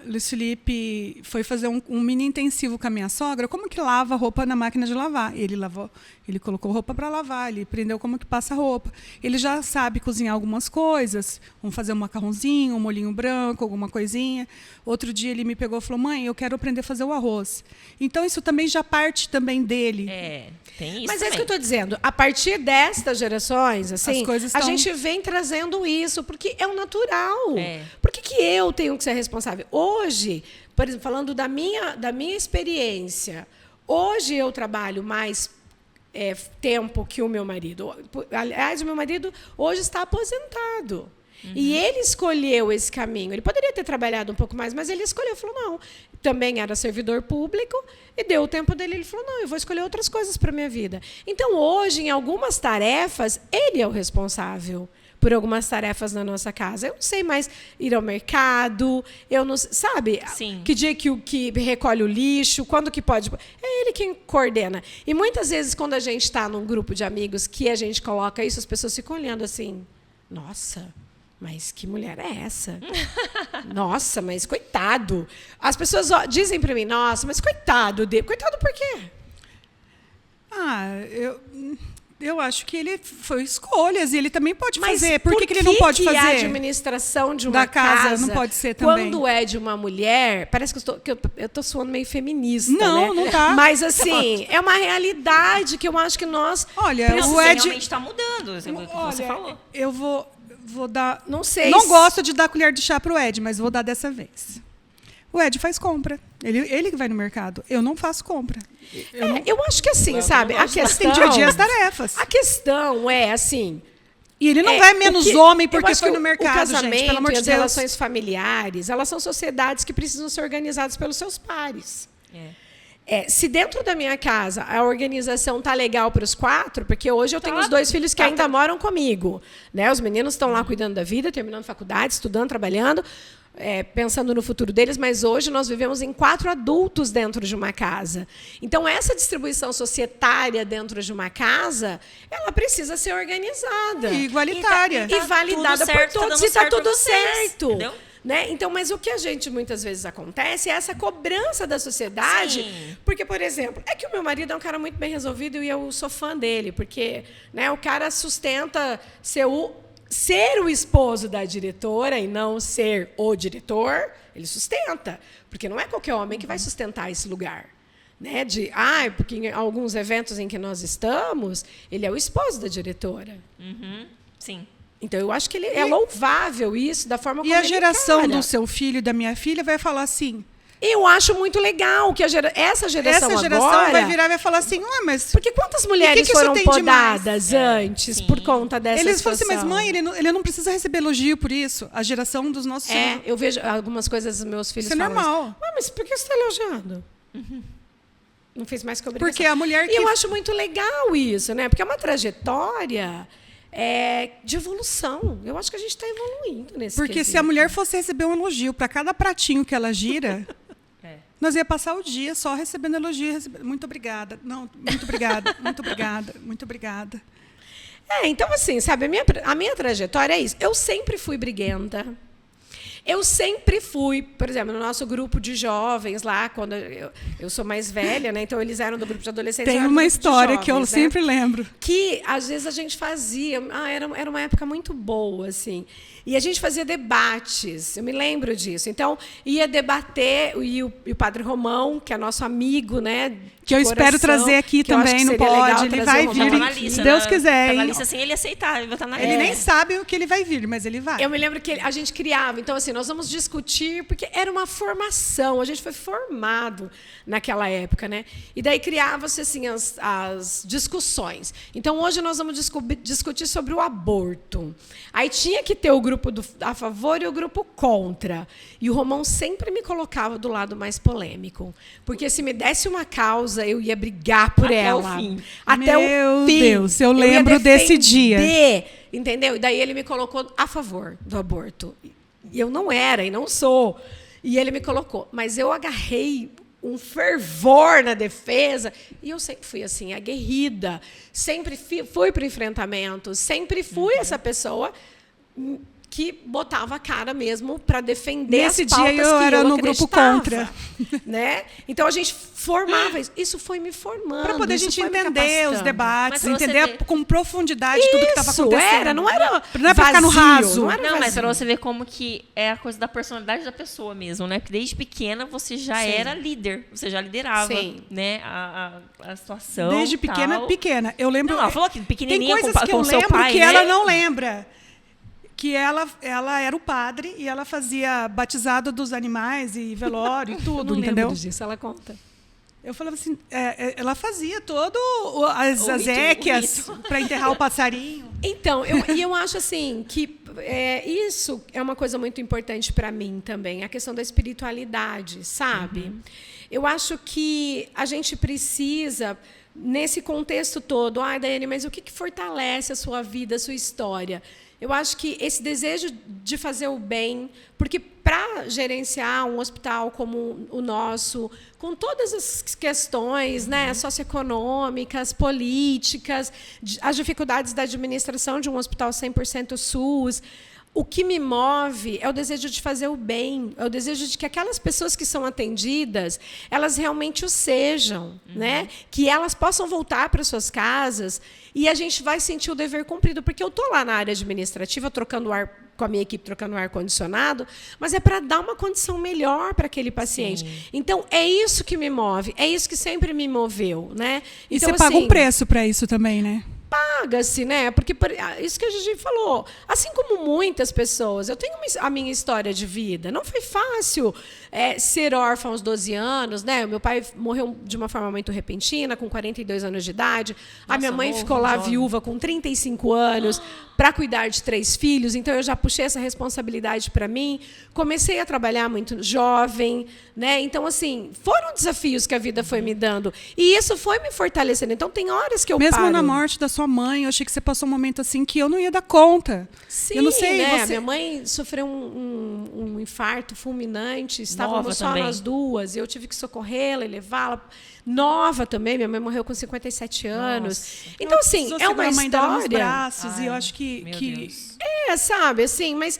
Luiz Felipe foi fazer um mini intensivo com a minha sogra. Como que lava roupa na máquina de lavar? Ele lavou, ele colocou roupa para lavar, ele aprendeu como que passa roupa. Ele já sabe cozinhar algumas coisas. Vamos fazer um macarrãozinho, um molhinho branco, alguma coisinha. Outro dia ele me pegou e falou, mãe, eu quero aprender a fazer o arroz. Então, isso também já parte também dele. Tem isso. Mas também. É isso que eu estou dizendo. A partir destas gerações, assim, a gente vem trazendo isso, porque é o natural. Por que eu tenho que ser responsável? Hoje, por exemplo, falando da minha experiência, hoje eu trabalho mais tempo que o meu marido. Aliás, o meu marido hoje está aposentado. E ele escolheu esse caminho. Ele poderia ter trabalhado um pouco mais, mas ele escolheu. Falou, não. Também era servidor público e deu o tempo dele. Ele falou, não, eu vou escolher outras coisas para a minha vida. Então, hoje, em algumas tarefas, ele é o responsável por algumas tarefas na nossa casa. Eu não sei mais ir ao mercado, eu não sabe? Sim. Que dia que recolhe o lixo, quando que pode... É ele quem coordena. E muitas vezes, quando a gente está num grupo de amigos que a gente coloca isso, as pessoas ficam olhando assim, nossa... Mas que mulher é essa? Nossa, mas coitado. As pessoas dizem para mim, nossa, mas coitado dele. Coitado por quê? Eu acho que ele foi escolhas e ele também pode Mas fazer. Por que ele não pode fazer? a administração de uma da casa não pode ser também? Quando é de uma mulher, parece que eu tô soando meio feminista, Não, né? não tá. Mas assim, é uma realidade que eu acho que nós Olha, Não, o você Ed... realmente está mudando, o que você falou. Olha, eu vou dar... não sei. Não gosto de dar colher de chá pro Ed, mas vou dar dessa vez. O Ed faz compra. Ele que vai no mercado. Eu não faço compra. Eu acho que assim, sabe? A questão Tem que dividir as tarefas. A questão é assim. E ele não vai menos homem porque foi no o mercado, casamento gente. Pelo amor e de as Deus. relações familiares, elas são sociedades que precisam ser organizadas pelos seus pares. Se dentro da minha casa a organização tá legal para os 4, porque hoje eu tenho os 2 filhos que ainda moram comigo, né? Os meninos estão lá cuidando da vida, terminando faculdade, estudando, trabalhando, pensando no futuro deles, mas hoje nós vivemos em 4 adultos dentro de uma casa. Então, essa distribuição societária dentro de uma casa, ela precisa ser organizada. E igualitária. E validada por todos, e está tudo certo. Entendeu? Né? Então, mas o que a gente muitas vezes acontece é essa cobrança da sociedade. Sim. Porque, por exemplo, é que o meu marido é um cara muito bem resolvido e eu sou fã dele, porque, né, o cara sustenta ser o esposo da diretora e não ser o diretor, ele sustenta. Porque não é qualquer homem que vai sustentar esse lugar. Né? Porque em alguns eventos em que nós estamos, ele é o esposo da diretora. Uhum. Sim. Então, eu acho que é louvável isso, da forma como E a ele geração encara. do seu filho e da minha filha vai falar assim... Eu acho muito legal que essa geração agora... vai virar e vai falar assim, mas... Porque quantas mulheres que isso foram tem de mais? podadas antes por conta dessa Eles falam assim, situação? mas mãe, ele não precisa receber elogio por isso. A geração dos nossos filhos. Eu vejo algumas coisas dos meus filhos Isso é falam normal. assim, mas por que você está elogiando? Não fez mais que obrigação. Porque a mulher que... E eu acho muito legal isso, né? Porque é uma trajetória de evolução. Eu acho que a gente está evoluindo nesse Porque quesito. se a mulher fosse receber um elogio para cada pratinho que ela gira... Nós ia passar o dia só recebendo elogio. Muito obrigada. Não, muito obrigada, muito obrigada, muito obrigada. Então, assim, sabe, a minha trajetória é isso. Eu sempre fui briguenta. Eu sempre fui, por exemplo, no nosso grupo de jovens lá, quando eu sou mais velha, né? Então eles eram do grupo de adolescentes. Tem uma história que eu sempre lembro. Que às vezes a gente fazia, era uma época muito boa, assim. E a gente fazia debates, eu me lembro disso. Então, ia debater, e o Padre Romão, que é nosso amigo, né? Que eu espero trazer aqui também, não pode. Ele vai vir, se Deus quiser. Na lista, sem ele aceitar, ele vai estar na lista. Ele nem sabe o que ele vai vir, mas ele vai. Eu me lembro que a gente criava, então assim, nós vamos discutir, porque era uma formação, a gente foi formado naquela época, né? E daí criava-se assim, as discussões. Então, hoje nós vamos discutir sobre o aborto. Aí tinha que ter o grupo a favor e o grupo contra. E o Romão sempre me colocava do lado mais polêmico. Porque se me desse uma causa, eu ia brigar por ela. Até o fim. Meu Deus, eu lembro desse dia. Entendeu? E daí ele me colocou a favor do aborto. E eu não era, e não sou. E ele me colocou. Mas eu agarrei um fervor na defesa. E eu sempre fui assim, aguerrida. Sempre fui para o enfrentamento. Sempre fui essa pessoa que botava a cara mesmo para defender Nesse as pautas dia eu que era eu no grupo contra. Né? Então, a gente formava isso. Isso foi me formando. Para poder a gente foi me entender capacitando. os debates, Mas entender com profundidade tudo que estava acontecendo. Não era não é para ficar no vazio, raso. não era Não, mas vazio. para você ver como que é a coisa da personalidade da pessoa mesmo, né? Porque desde pequena você já era líder, você já liderava, né? A situação. Desde pequena. Eu lembro. Não, ela falou que pequenininha tem coisas que eu com seu lembro pai, que né? ela não lembra. Que ela era o padre e ela fazia batizado dos animais e velório e tudo, não entendeu? lembro disso, ela conta. Eu falava assim, ela fazia todo as équias para enterrar o passarinho. Então, eu acho assim que isso é uma coisa muito importante para mim também, a questão da espiritualidade, sabe? Eu acho que a gente precisa, nesse contexto todo, Daiane, mas o que fortalece a sua vida, a sua história? Eu acho que esse desejo de fazer o bem, porque para gerenciar um hospital como o nosso, com todas as questões, né, socioeconômicas, políticas, as dificuldades da administração de um hospital 100% SUS, o que me move é o desejo de fazer o bem, é o desejo de que aquelas pessoas que são atendidas, elas realmente o sejam, né? Que elas possam voltar para suas casas e a gente vai sentir o dever cumprido, porque eu estou lá na área administrativa trocando ar com a minha equipe, trocando ar condicionado, mas é para dar uma condição melhor para aquele paciente. Sim. Então é isso que me move, é isso que sempre me moveu, né? E então, você paga um preço para isso também, né? Paga-se, né? Porque isso que a gente falou, assim como muitas pessoas, eu tenho a minha história de vida. Não foi fácil ser órfã aos 12 anos, né? O meu pai morreu de uma forma muito repentina, com 42 anos de idade. Nossa, a minha mãe ficou lá viúva com 35 anos para cuidar de 3 filhos. Então eu já puxei essa responsabilidade para mim. Comecei a trabalhar muito jovem, né? Então assim, foram desafios que a vida foi me dando e isso foi me fortalecendo. Então tem horas que eu mesmo paro. Na morte da sua mãe, eu achei que você passou um momento assim que eu não ia dar conta. Sim, eu não sei, né? você... A minha mãe sofreu um infarto fulminante, estávamos só nós duas, e eu tive que socorrê-la e levá-la. Nova também, minha mãe morreu com 57 anos. Nossa. Então, assim, é uma história... Nos braços, e eu acho que... sabe, assim, mas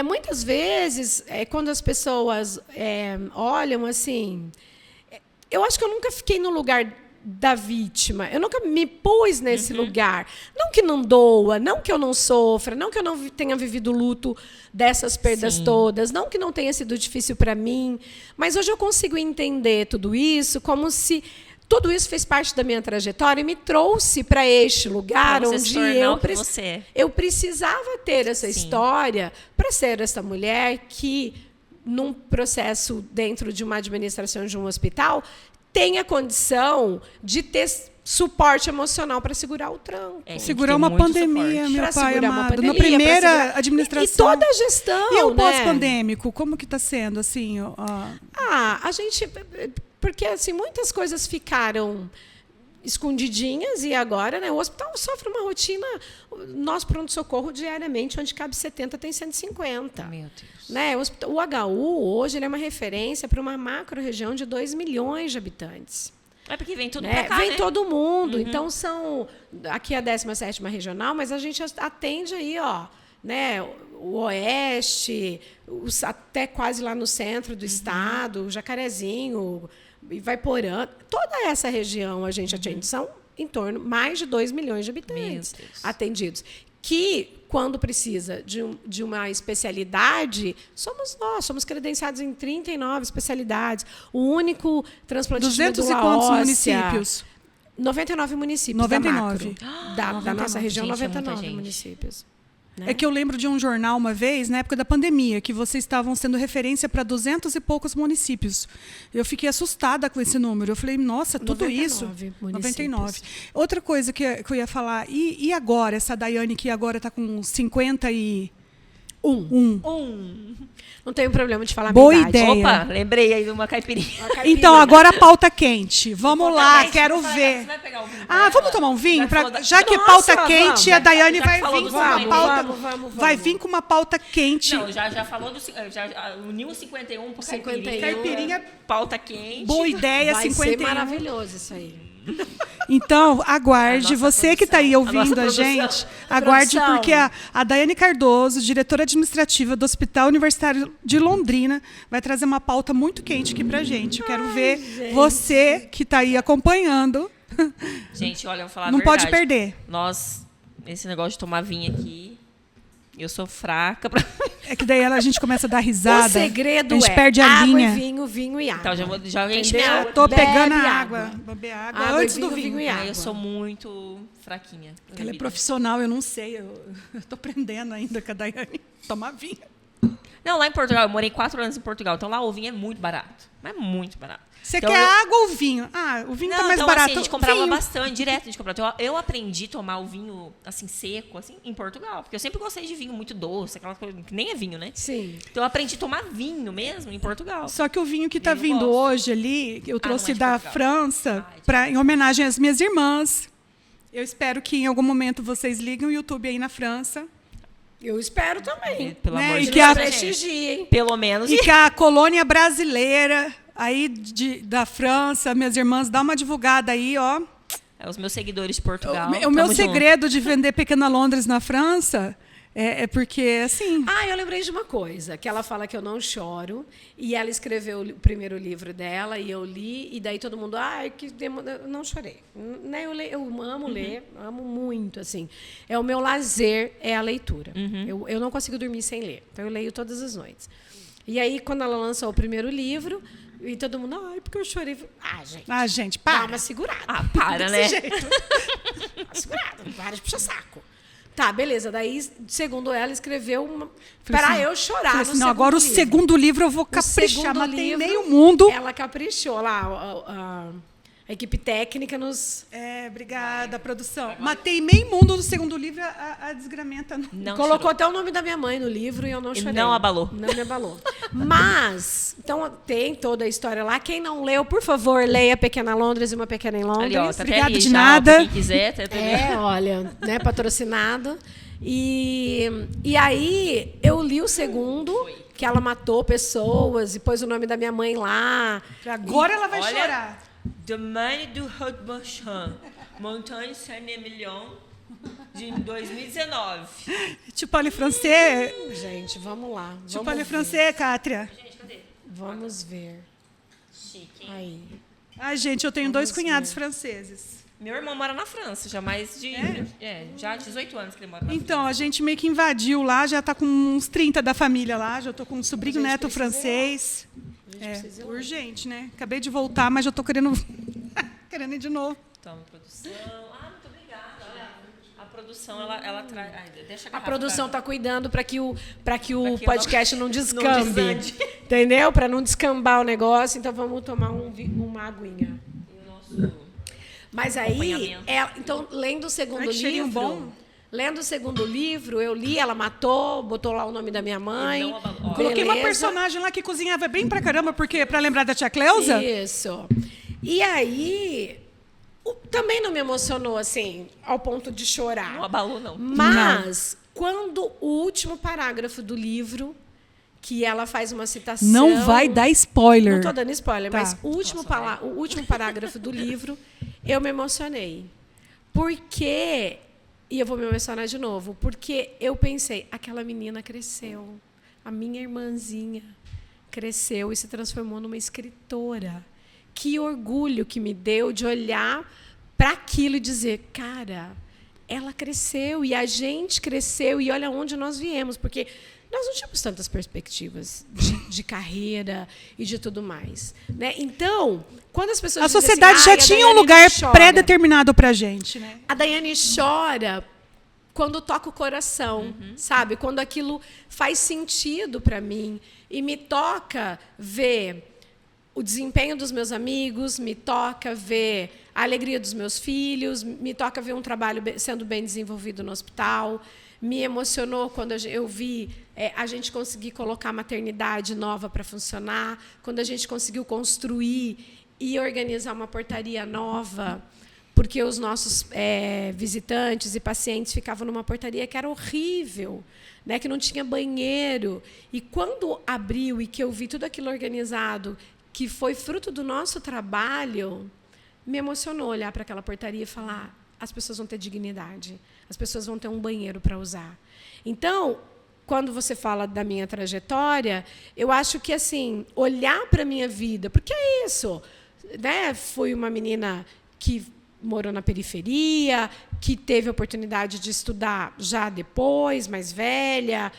muitas vezes, quando as pessoas olham assim... Eu acho que eu nunca fiquei no lugar da vítima. Eu nunca me pus nesse lugar. Não que não doa, não que eu não sofra, não que eu não tenha vivido o luto dessas perdas todas, não que não tenha sido difícil para mim, mas hoje eu consigo entender tudo isso como se tudo isso fez parte da minha trajetória e me trouxe para este lugar onde eu precisava ter essa história para ser essa mulher que, num processo dentro de uma administração de um hospital, tenha condição de ter suporte emocional para segurar o tranco. Segurar uma pandemia, meu pai amado. Na primeira administração. E toda a gestão. E o pós-pandêmico, como que está sendo? Assim, a gente... Porque assim, muitas coisas ficaram escondidinhas e agora, né, o hospital sofre uma rotina, nosso pronto-socorro diariamente, onde cabe 70, tem 150. Meu Deus. Né? O HU, hoje, ele é uma referência para uma macro-região de 2 milhões de habitantes. É porque vem tudo para cá, vem todo mundo. Então, aqui a 17ª regional, mas a gente atende aí, né, o oeste, até quase lá no centro do estado, o Jacarezinho, Ivaiporã, toda essa região a gente atende, são em torno mais de 2 milhões de habitantes atendidos. Que, quando precisa de uma especialidade, somos nós, somos credenciados em 39 especialidades. O único transplante de medula óssea... 200 e quantos municípios? 99 municípios 99. Da nossa região, gente, 99 municípios. Né? É que eu lembro de um jornal uma vez, na época da pandemia, que vocês estavam sendo referência para 200 e poucos municípios. Eu fiquei assustada com esse número. Eu falei, nossa, tudo 99 isso? Municípios. 99. Outra coisa que eu ia falar, e agora, essa Daiane que agora está com 51? Não tenho problema de falar boa a minha idade. Ideia. Opa, lembrei aí de uma caipirinha. Então, agora a pauta quente. Vamos lá, quero ver. Você vai pegar um vinho vamos tomar um vinho? Já que pauta quente, a Daiane vai vir com uma pauta. Vai vir com uma pauta quente. Não, já falou já uniu o 51 por Caipirinha, pauta quente. Boa ideia, vai 51. Vai ser maravilhoso isso aí. Então, aguarde, você que está aí ouvindo a gente, aguarde, porque a Daiane Cardoso, diretora administrativa do Hospital Universitário de Londrina, vai trazer uma pauta muito quente aqui para a gente. Eu quero ver você que está aí acompanhando. Gente, olha, eu vou falar não a verdade. Pode perder. Esse negócio de tomar vinho aqui, eu sou fraca. É que daí a gente começa a dar risada. O segredo a gente perde a água linha. E vinho, vinho e água. Então, já enche minha água. Tô pegando a água. Beber água antes do vinho. E água. Eu sou muito fraquinha. Ela é profissional, eu não sei. Eu tô aprendendo ainda com a Daiane. Tomar vinho. Não, lá em Portugal, eu morei 4 anos em Portugal. Então lá o vinho é muito barato. Mas muito barato. Você quer água ou vinho? O vinho tá mais barato. Assim, a gente comprava bastante, direto a gente comprava. Então, eu aprendi a tomar o vinho assim, seco, assim, em Portugal. Porque eu sempre gostei de vinho muito doce, aquela coisa que nem é vinho, né? Sim. Então eu aprendi a tomar vinho mesmo em Portugal. Só que o vinho que tá vindo hoje ali, eu trouxe da Portugal. França, em homenagem às minhas irmãs. Eu espero que em algum momento vocês liguem o YouTube aí na França. Eu espero também. Pelo amor e de que Deus. Prestigiem. Pelo menos. E que a colônia brasileira aí da França, minhas irmãs, dá uma divulgada aí, ó. Os meus seguidores de Portugal. O meu segredo de vender Pequena Londres na França É porque, assim... Eu lembrei de uma coisa, que ela fala que eu não choro, e ela escreveu o primeiro livro dela, e eu li, e daí todo mundo, eu não chorei. Né? Eu amo ler, amo muito, assim. É o meu lazer, é a leitura. Eu não consigo dormir sem ler, então eu leio todas as noites. E aí, quando ela lançou o primeiro livro, e todo mundo, porque eu chorei. Gente, para. Dá uma segurada. Para, né? Dá uma segurada, para de puxar saco. Tá, beleza. Daí, segundo ela, escreveu para eu chorar no segundo agora livro. O segundo livro eu vou caprichar. Matei meio mundo. Ela caprichou lá, a equipe técnica nos... Obrigada, produção. Matei meio mundo no segundo livro, a desgramenta não colocou chorou. Até o nome da minha mãe no livro e eu não chorei. Não abalou. Não me abalou. Mas, então, tem toda a história lá. Quem não leu, por favor, leia Pequena Londres e Uma Pequena em Londres. Ali, ó, tá Obrigada ali, de já, nada. Quem quiser, tá olha, né, patrocinado. E aí, eu li o segundo, que ela matou pessoas e pôs o nome da minha mãe lá. Agora ela vai chorar. The Mãe do Haut-Marchand, Montagne Saint-Emilion, de 2019. Tipo ali francês. Gente, vamos lá. Tipo ali francês, Cátria. Gente, cadê? Vamos ver. Chique, hein? Ai, gente, eu tenho 2 cunhados franceses. Meu irmão mora na França, já mais de... já há 18 anos que ele mora na França. Então, a gente meio que invadiu lá, já tá com uns 30 da família lá, já tô com um sobrinho neto francês. Urgente, né? Acabei de voltar, mas já tô querendo ir de novo. Toma, produção. Muito obrigada. Olha, a produção, ela traz... deixa A produção está cuidando para que o podcast não não descambe. desande. Entendeu? Para não descambar o negócio. Então, vamos tomar uma aguinha. E o nosso... Mas aí, então, lendo o segundo cheirinho livro... bom. Lendo o segundo livro, eu li, ela matou, botou lá o nome da minha mãe. Não abalou. Coloquei uma personagem lá que cozinhava bem pra caramba, porque para lembrar da tia Cleusa. Isso. E aí, também não me emocionou, assim, ao ponto de chorar. Não abalou, não. Mas, quando o último parágrafo do livro, que ela faz uma citação... Não vai dar spoiler. Não estou dando spoiler, Tá. mas o último parágrafo do livro, eu me emocionei. Porque... E eu vou me emocionar de novo, porque eu pensei, aquela menina cresceu, a minha irmãzinha cresceu e se transformou numa escritora. Que orgulho que me deu de olhar para aquilo e dizer, cara, ela cresceu e a gente cresceu e olha onde nós viemos, porque nós não tínhamos tantas perspectivas de carreira e de tudo mais, né? Então, quando as pessoas A dizem sociedade assim, já a tinha um Daiane lugar não chora. pré-determinado pra gente, né? A Daiane chora quando toca o coração, sabe? Quando aquilo faz sentido para mim e me toca ver o desempenho dos meus amigos, me toca ver a alegria dos meus filhos, me toca ver um trabalho sendo bem desenvolvido no hospital. Me emocionou quando eu vi a gente conseguir colocar a maternidade nova para funcionar, quando a gente conseguiu construir e organizar uma portaria nova, porque os nossos visitantes e pacientes ficavam numa portaria que era horrível, né, que não tinha banheiro. E quando abriu e que eu vi tudo aquilo organizado, que foi fruto do nosso trabalho, me emocionou olhar para aquela portaria e falar, as pessoas vão ter dignidade, as pessoas vão ter um banheiro para usar. Então, quando você fala da minha trajetória, eu acho que, assim, olhar para a minha vida, porque é isso, né? Fui uma menina que morou na periferia, que teve a oportunidade de estudar já depois, mais velha,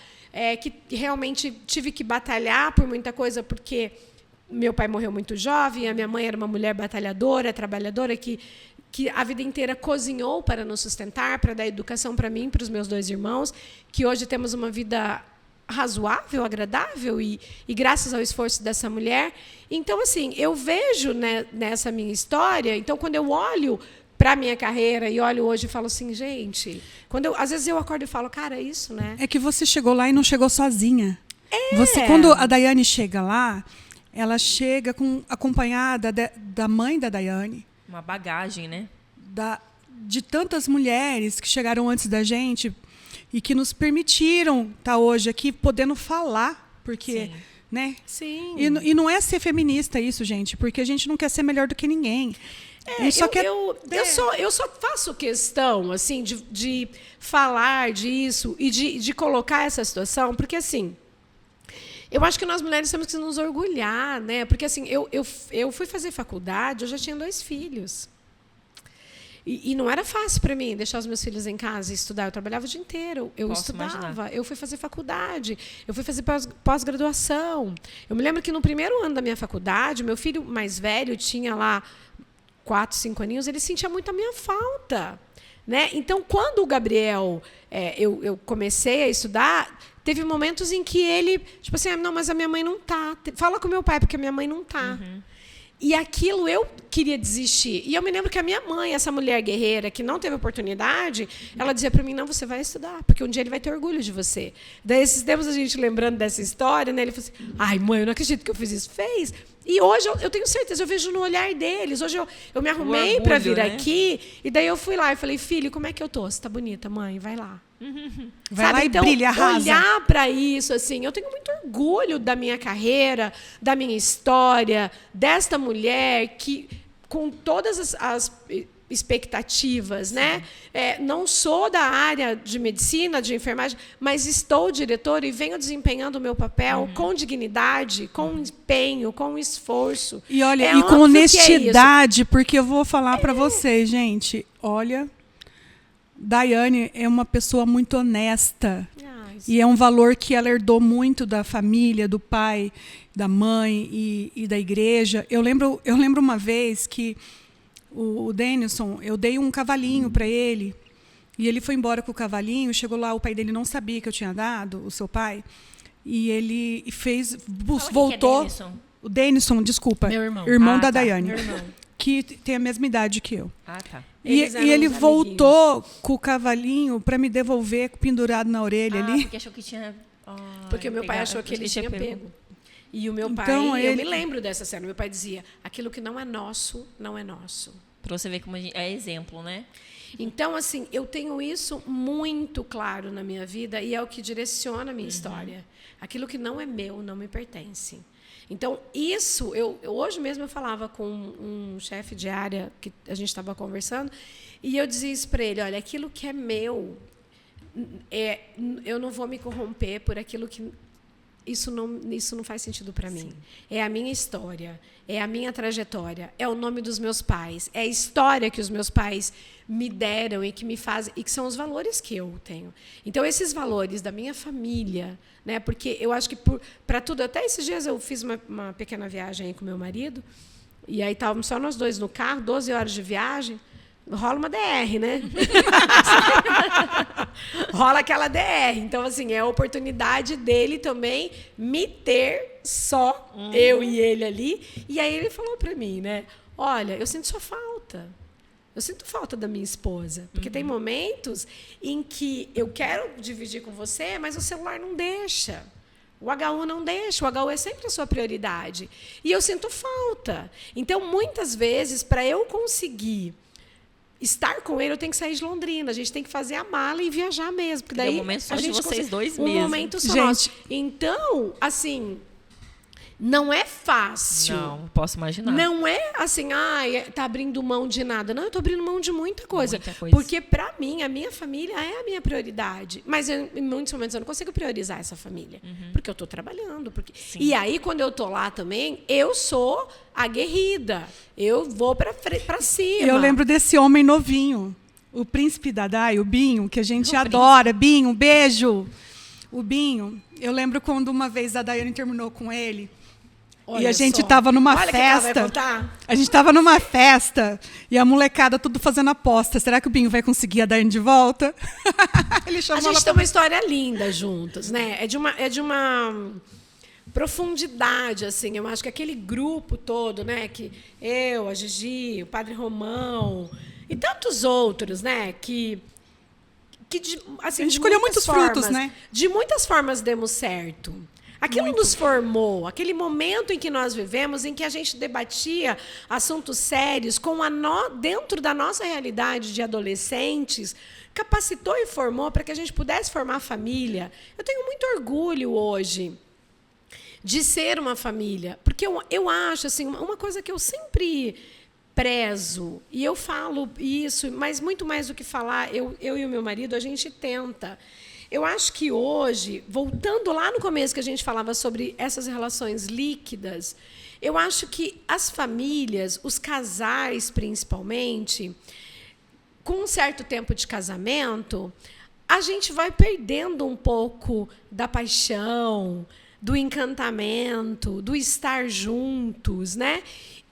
que realmente tive que batalhar por muita coisa, porque meu pai morreu muito jovem, a minha mãe era uma mulher batalhadora, trabalhadora, que a vida inteira cozinhou para nos sustentar, para dar educação para mim e para os meus 2 irmãos, que hoje temos uma vida razoável, agradável, e graças ao esforço dessa mulher. Então, assim, eu vejo, né, nessa minha história, então, quando eu olho para a minha carreira e olho hoje e falo assim, gente, às vezes eu acordo e falo, cara, é isso, né? É que você chegou lá e não chegou sozinha. Quando a Daiane chega lá, ela chega acompanhada da mãe da Daiane. Uma bagagem, né? De tantas mulheres que chegaram antes da gente e que nos permitiram estar hoje aqui podendo falar, porque, Sim. né? Sim. E não é ser feminista isso, gente, porque a gente não quer ser melhor do que ninguém. Eu só faço questão assim de falar disso e de colocar essa situação, porque assim, eu acho que nós mulheres temos que nos orgulhar, né? Porque assim, eu fui fazer faculdade, eu já tinha 2 filhos. E não era fácil para mim deixar os meus filhos em casa e estudar. Eu trabalhava o dia inteiro. Eu estudava. Imaginar. Eu fui fazer faculdade. Eu fui fazer pós-graduação. Eu me lembro que no primeiro ano da minha faculdade, meu filho mais velho tinha lá 4, 5 aninhos. Ele sentia muito a minha falta, né? Então, quando o Gabriel, eu comecei a estudar, teve momentos em que ele, tipo assim, não, mas a minha mãe não tá. Fala com meu pai, porque a minha mãe não tá. Uhum. E aquilo eu queria desistir. E eu me lembro que a minha mãe, essa mulher guerreira que não teve oportunidade, ela dizia para mim, não, você vai estudar, porque um dia ele vai ter orgulho de você. Daí, esses tempos, a gente lembrando dessa história, né, ele falou assim, ai, mãe, eu não acredito que eu fiz isso. Fez. E hoje eu tenho certeza, eu vejo no olhar deles. Hoje eu me arrumei para vir aqui, e daí eu fui lá e falei, filho, como é que eu tô? Você tá bonita, mãe? Vai lá. Vai lá e então, brilha, arrasa. Olhar para isso, assim, eu tenho muito orgulho da minha carreira, da minha história, desta mulher que, com todas as expectativas, né? Não sou da área de medicina, de enfermagem, mas estou diretora e venho desempenhando o meu papel com dignidade, com empenho, com esforço. E olha, e com honestidade, porque eu vou falar para vocês, gente, olha, Daiane é uma pessoa muito honesta. E é um valor que ela herdou muito da família, do pai, da mãe e da igreja. Eu lembro uma vez que o Denilson, eu dei um cavalinho para ele, e ele foi embora com o cavalinho, chegou lá, o pai dele não sabia que eu tinha dado, o seu pai, e ele voltou... Que é Denilson? O Denilson, desculpa. Meu irmão. Irmão da Daiane. Meu irmão. Que tem a mesma idade que eu. Ah, tá. E ele voltou com o cavalinho para me devolver pendurado na orelha ali. Porque achou que tinha... Porque o meu pai achou que ele tinha pego. E o meu pai, eu me lembro dessa cena, meu pai dizia, aquilo que não é nosso, não é nosso. Para você ver como é exemplo, né? Então, assim, eu tenho isso muito claro na minha vida e é o que direciona a minha história. Aquilo que não é meu, não me pertence. Então, isso, hoje mesmo eu falava com um chefe de área que a gente estava conversando, e eu dizia isso para ele, olha, aquilo que é meu, eu não vou me corromper por aquilo que... Isso não faz sentido para mim. É a minha história, é a minha trajetória, é o nome dos meus pais, é a história que os meus pais me deram e que me fazem, e que são os valores que eu tenho. Então, esses valores da minha família, né, porque eu acho que para tudo, até esses dias eu fiz uma pequena viagem aí com meu marido, e aí estávamos só nós dois no carro, 12 horas de viagem, rola uma DR, né? Rola aquela DR. Então, assim, é a oportunidade dele também me ter só, eu e ele ali. E aí ele falou para mim, né? Olha, eu sinto sua falta. Eu sinto falta da minha esposa. Porque tem momentos em que eu quero dividir com você, mas o celular não deixa. O HU não deixa, o HU é sempre a sua prioridade. E eu sinto falta. Então, muitas vezes, para eu conseguir estar com ele, eu tenho que sair de Londrina. A gente tem que fazer a mala e viajar mesmo. Porque daí um momento só de vocês dois mesmo. Um momento só nosso. Então, assim, não é fácil. Não, posso imaginar. Não é assim, tá abrindo mão de nada. Não, eu tô abrindo mão de muita coisa. Muita coisa. Porque, para mim, a minha família é a minha prioridade. Mas, em muitos momentos, eu não consigo priorizar essa família. Porque eu tô trabalhando. E aí, quando eu tô lá também, eu sou aguerrida. Eu vou para cima. Eu lembro desse homem novinho, o príncipe Dadai, o Binho, que a gente adora. Binho, um beijo. O Binho. Eu lembro quando uma vez a Daiane terminou com ele. Olha e a gente estava numa festa. A gente estava numa festa e a molecada tudo fazendo aposta. Será que o Binho vai conseguir a Daiane de volta? Ele chamou a gente tem uma história linda juntos, né? É de uma profundidade, assim. Eu acho que aquele grupo todo, né? Que eu, a Gigi, o Padre Romão e tantos outros, né? Que assim, a gente escolheu muitos frutos, né? De muitas formas demos certo. Aquilo nos formou, aquele momento em que nós vivemos, em que a gente debatia assuntos sérios dentro da nossa realidade de adolescentes, capacitou e formou para que a gente pudesse formar família. Eu tenho muito orgulho hoje de ser uma família, porque eu acho assim, uma coisa que eu sempre prezo, e eu falo isso, mas muito mais do que falar, eu e o meu marido, a gente tenta. Eu acho que hoje, voltando lá no começo que a gente falava sobre essas relações líquidas, eu acho que as famílias, os casais principalmente, com um certo tempo de casamento, a gente vai perdendo um pouco da paixão, do encantamento, do estar juntos, né?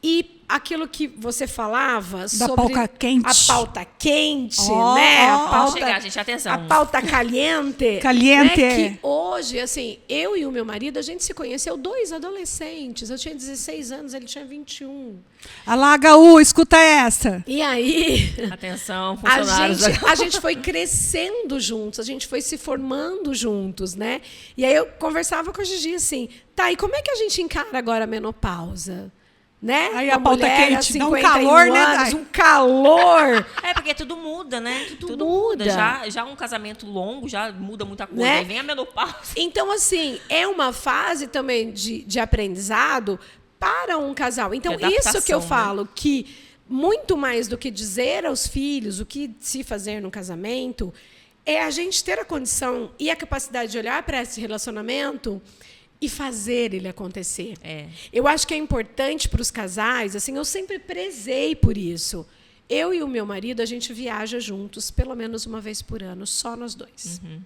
E aquilo que você falava sobre pauta quente. A pauta quente, né? A pauta, chegar, gente, atenção. A pauta caliente. Caliente. Né? Que hoje, assim, eu e o meu marido, a gente se conheceu 2 adolescentes. Eu tinha 16 anos, ele tinha 21. Olha lá, HU, escuta essa. E aí... Atenção, funcionários. A gente foi crescendo juntos, a gente foi se formando juntos, né? E aí eu conversava com a Gigi assim, tá, e como é que a gente encara agora a menopausa? Né? Aí a pauta quente, dá um calor, né, Dai? Um calor. Porque tudo muda, né? Tudo muda. Já um casamento longo já muda muita coisa. Né? Aí vem a menopausa. Então, assim, é uma fase também de aprendizado para um casal. Então, isso que eu falo, né? Que muito mais do que dizer aos filhos o que se fazer no casamento, é a gente ter a condição e a capacidade de olhar para esse relacionamento e fazer ele acontecer. Eu acho que é importante para os casais, assim, eu sempre prezei por isso. Eu e o meu marido, a gente viaja juntos pelo menos uma vez por ano, só nós dois. Uhum.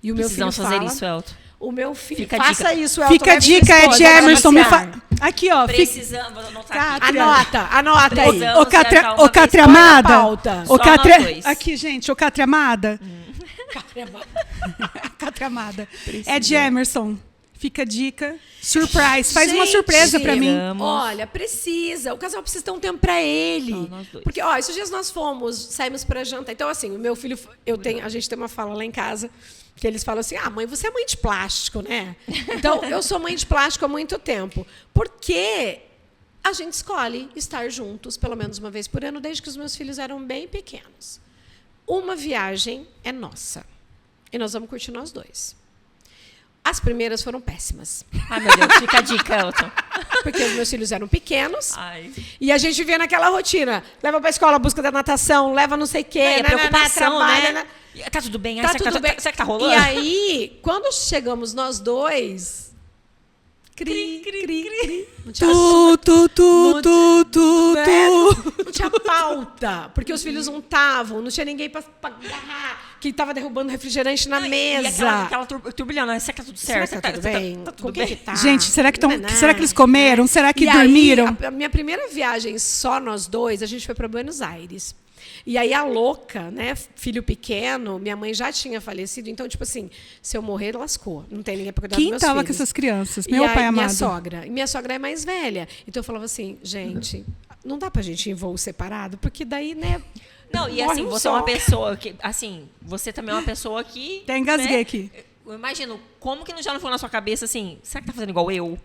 E o meu filho fazer fala, isso, Elton. O meu filho, Fica faça isso, Elton. Fica a dica, é de Emerson. Aqui, ó. Precisamos, vou anotar aqui. Anota aí. Ô, Cátria amada. Aqui, gente, ô, Cátria amada. Cátria amada. É de Emerson. Fica a dica. Surprise. Faz uma surpresa pra mim. Olha, precisa. O casal precisa ter um tempo pra ele. Nós dois. Porque, esses dias nós saímos pra jantar. Então, assim, o meu filho, a gente tem uma fala lá em casa, que eles falam assim, mãe, você é mãe de plástico, né? Então, eu sou mãe de plástico há muito tempo. Porque a gente escolhe estar juntos pelo menos uma vez por ano, desde que os meus filhos eram bem pequenos. Uma viagem é nossa. E nós vamos curtir nós dois. As primeiras foram péssimas. Ai, meu Deus, fica a dica, Elton. Porque os meus filhos eram pequenos. Ai. E a gente vivia naquela rotina. Leva pra escola, busca da natação, leva não sei o quê. A preocupação, trabalha, né? Tá tudo bem? Tá tudo bem. Será que tá rolando? E aí, quando chegamos nós dois... Cri. Não tinha não tinha pauta. Porque os filhos não estavam, não tinha ninguém pra agarrar, que estava derrubando refrigerante na mesa. E aquela turbilhão, será que tá tudo certo? Será que tá tudo bem? Tá tudo bem? Que tá? Gente, será que eles comeram? Será que dormiram? Aí, a minha primeira viagem, só nós dois, a gente foi para Buenos Aires. E aí a louca, né, filho pequeno, minha mãe já tinha falecido, então, tipo assim, se eu morrer, lascou. Não tem ninguém para cuidar dos meus filhos. Quem estava com essas crianças? Meu pai amado. Minha sogra. E minha sogra é mais velha. Então eu falava assim, gente, não dá pra gente ir em voo separado, porque daí, né... Não, e assim, você é uma pessoa que... Assim, você também é uma pessoa que... Até engasguei aqui. Eu imagino, como que já não foi na sua cabeça assim, será que tá fazendo igual eu?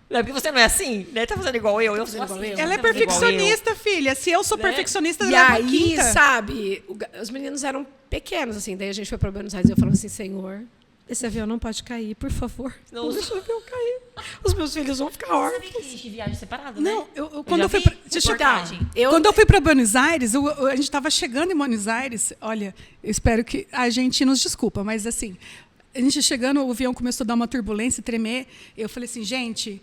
Não, porque você não é assim, né? Tá fazendo igual eu sou assim. Ela é perfeccionista, filha. Se eu sou perfeccionista, e ela aí, sabe, os meninos eram pequenos, assim. Daí a gente foi para Buenos Aires e eu falava assim, Senhor, esse avião não pode cair, por favor. Não deixa o avião cair. Os meus filhos vão ficar órfãos. Você sabia que viagem separada, né? Não, quando eu fui quando eu fui para Buenos Aires, a gente estava chegando em Buenos Aires. Olha, eu espero que a gente nos desculpa, mas assim, a gente chegando, o avião começou a dar uma turbulência, tremer. Eu falei assim, gente,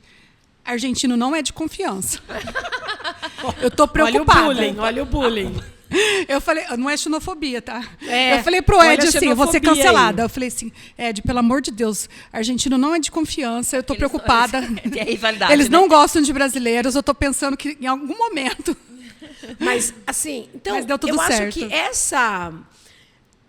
argentino não é de confiança. Eu tô preocupada. Olha o bullying. Eu falei, não é xenofobia, tá? É, eu falei pro Ed assim, eu vou ser cancelada. Eu falei assim, Ed, pelo amor de Deus, argentino não é de confiança, eu tô preocupada. É rivalidade, eles não gostam de brasileiros, eu tô pensando que em algum momento... Mas, assim, então, mas deu tudo eu certo. acho que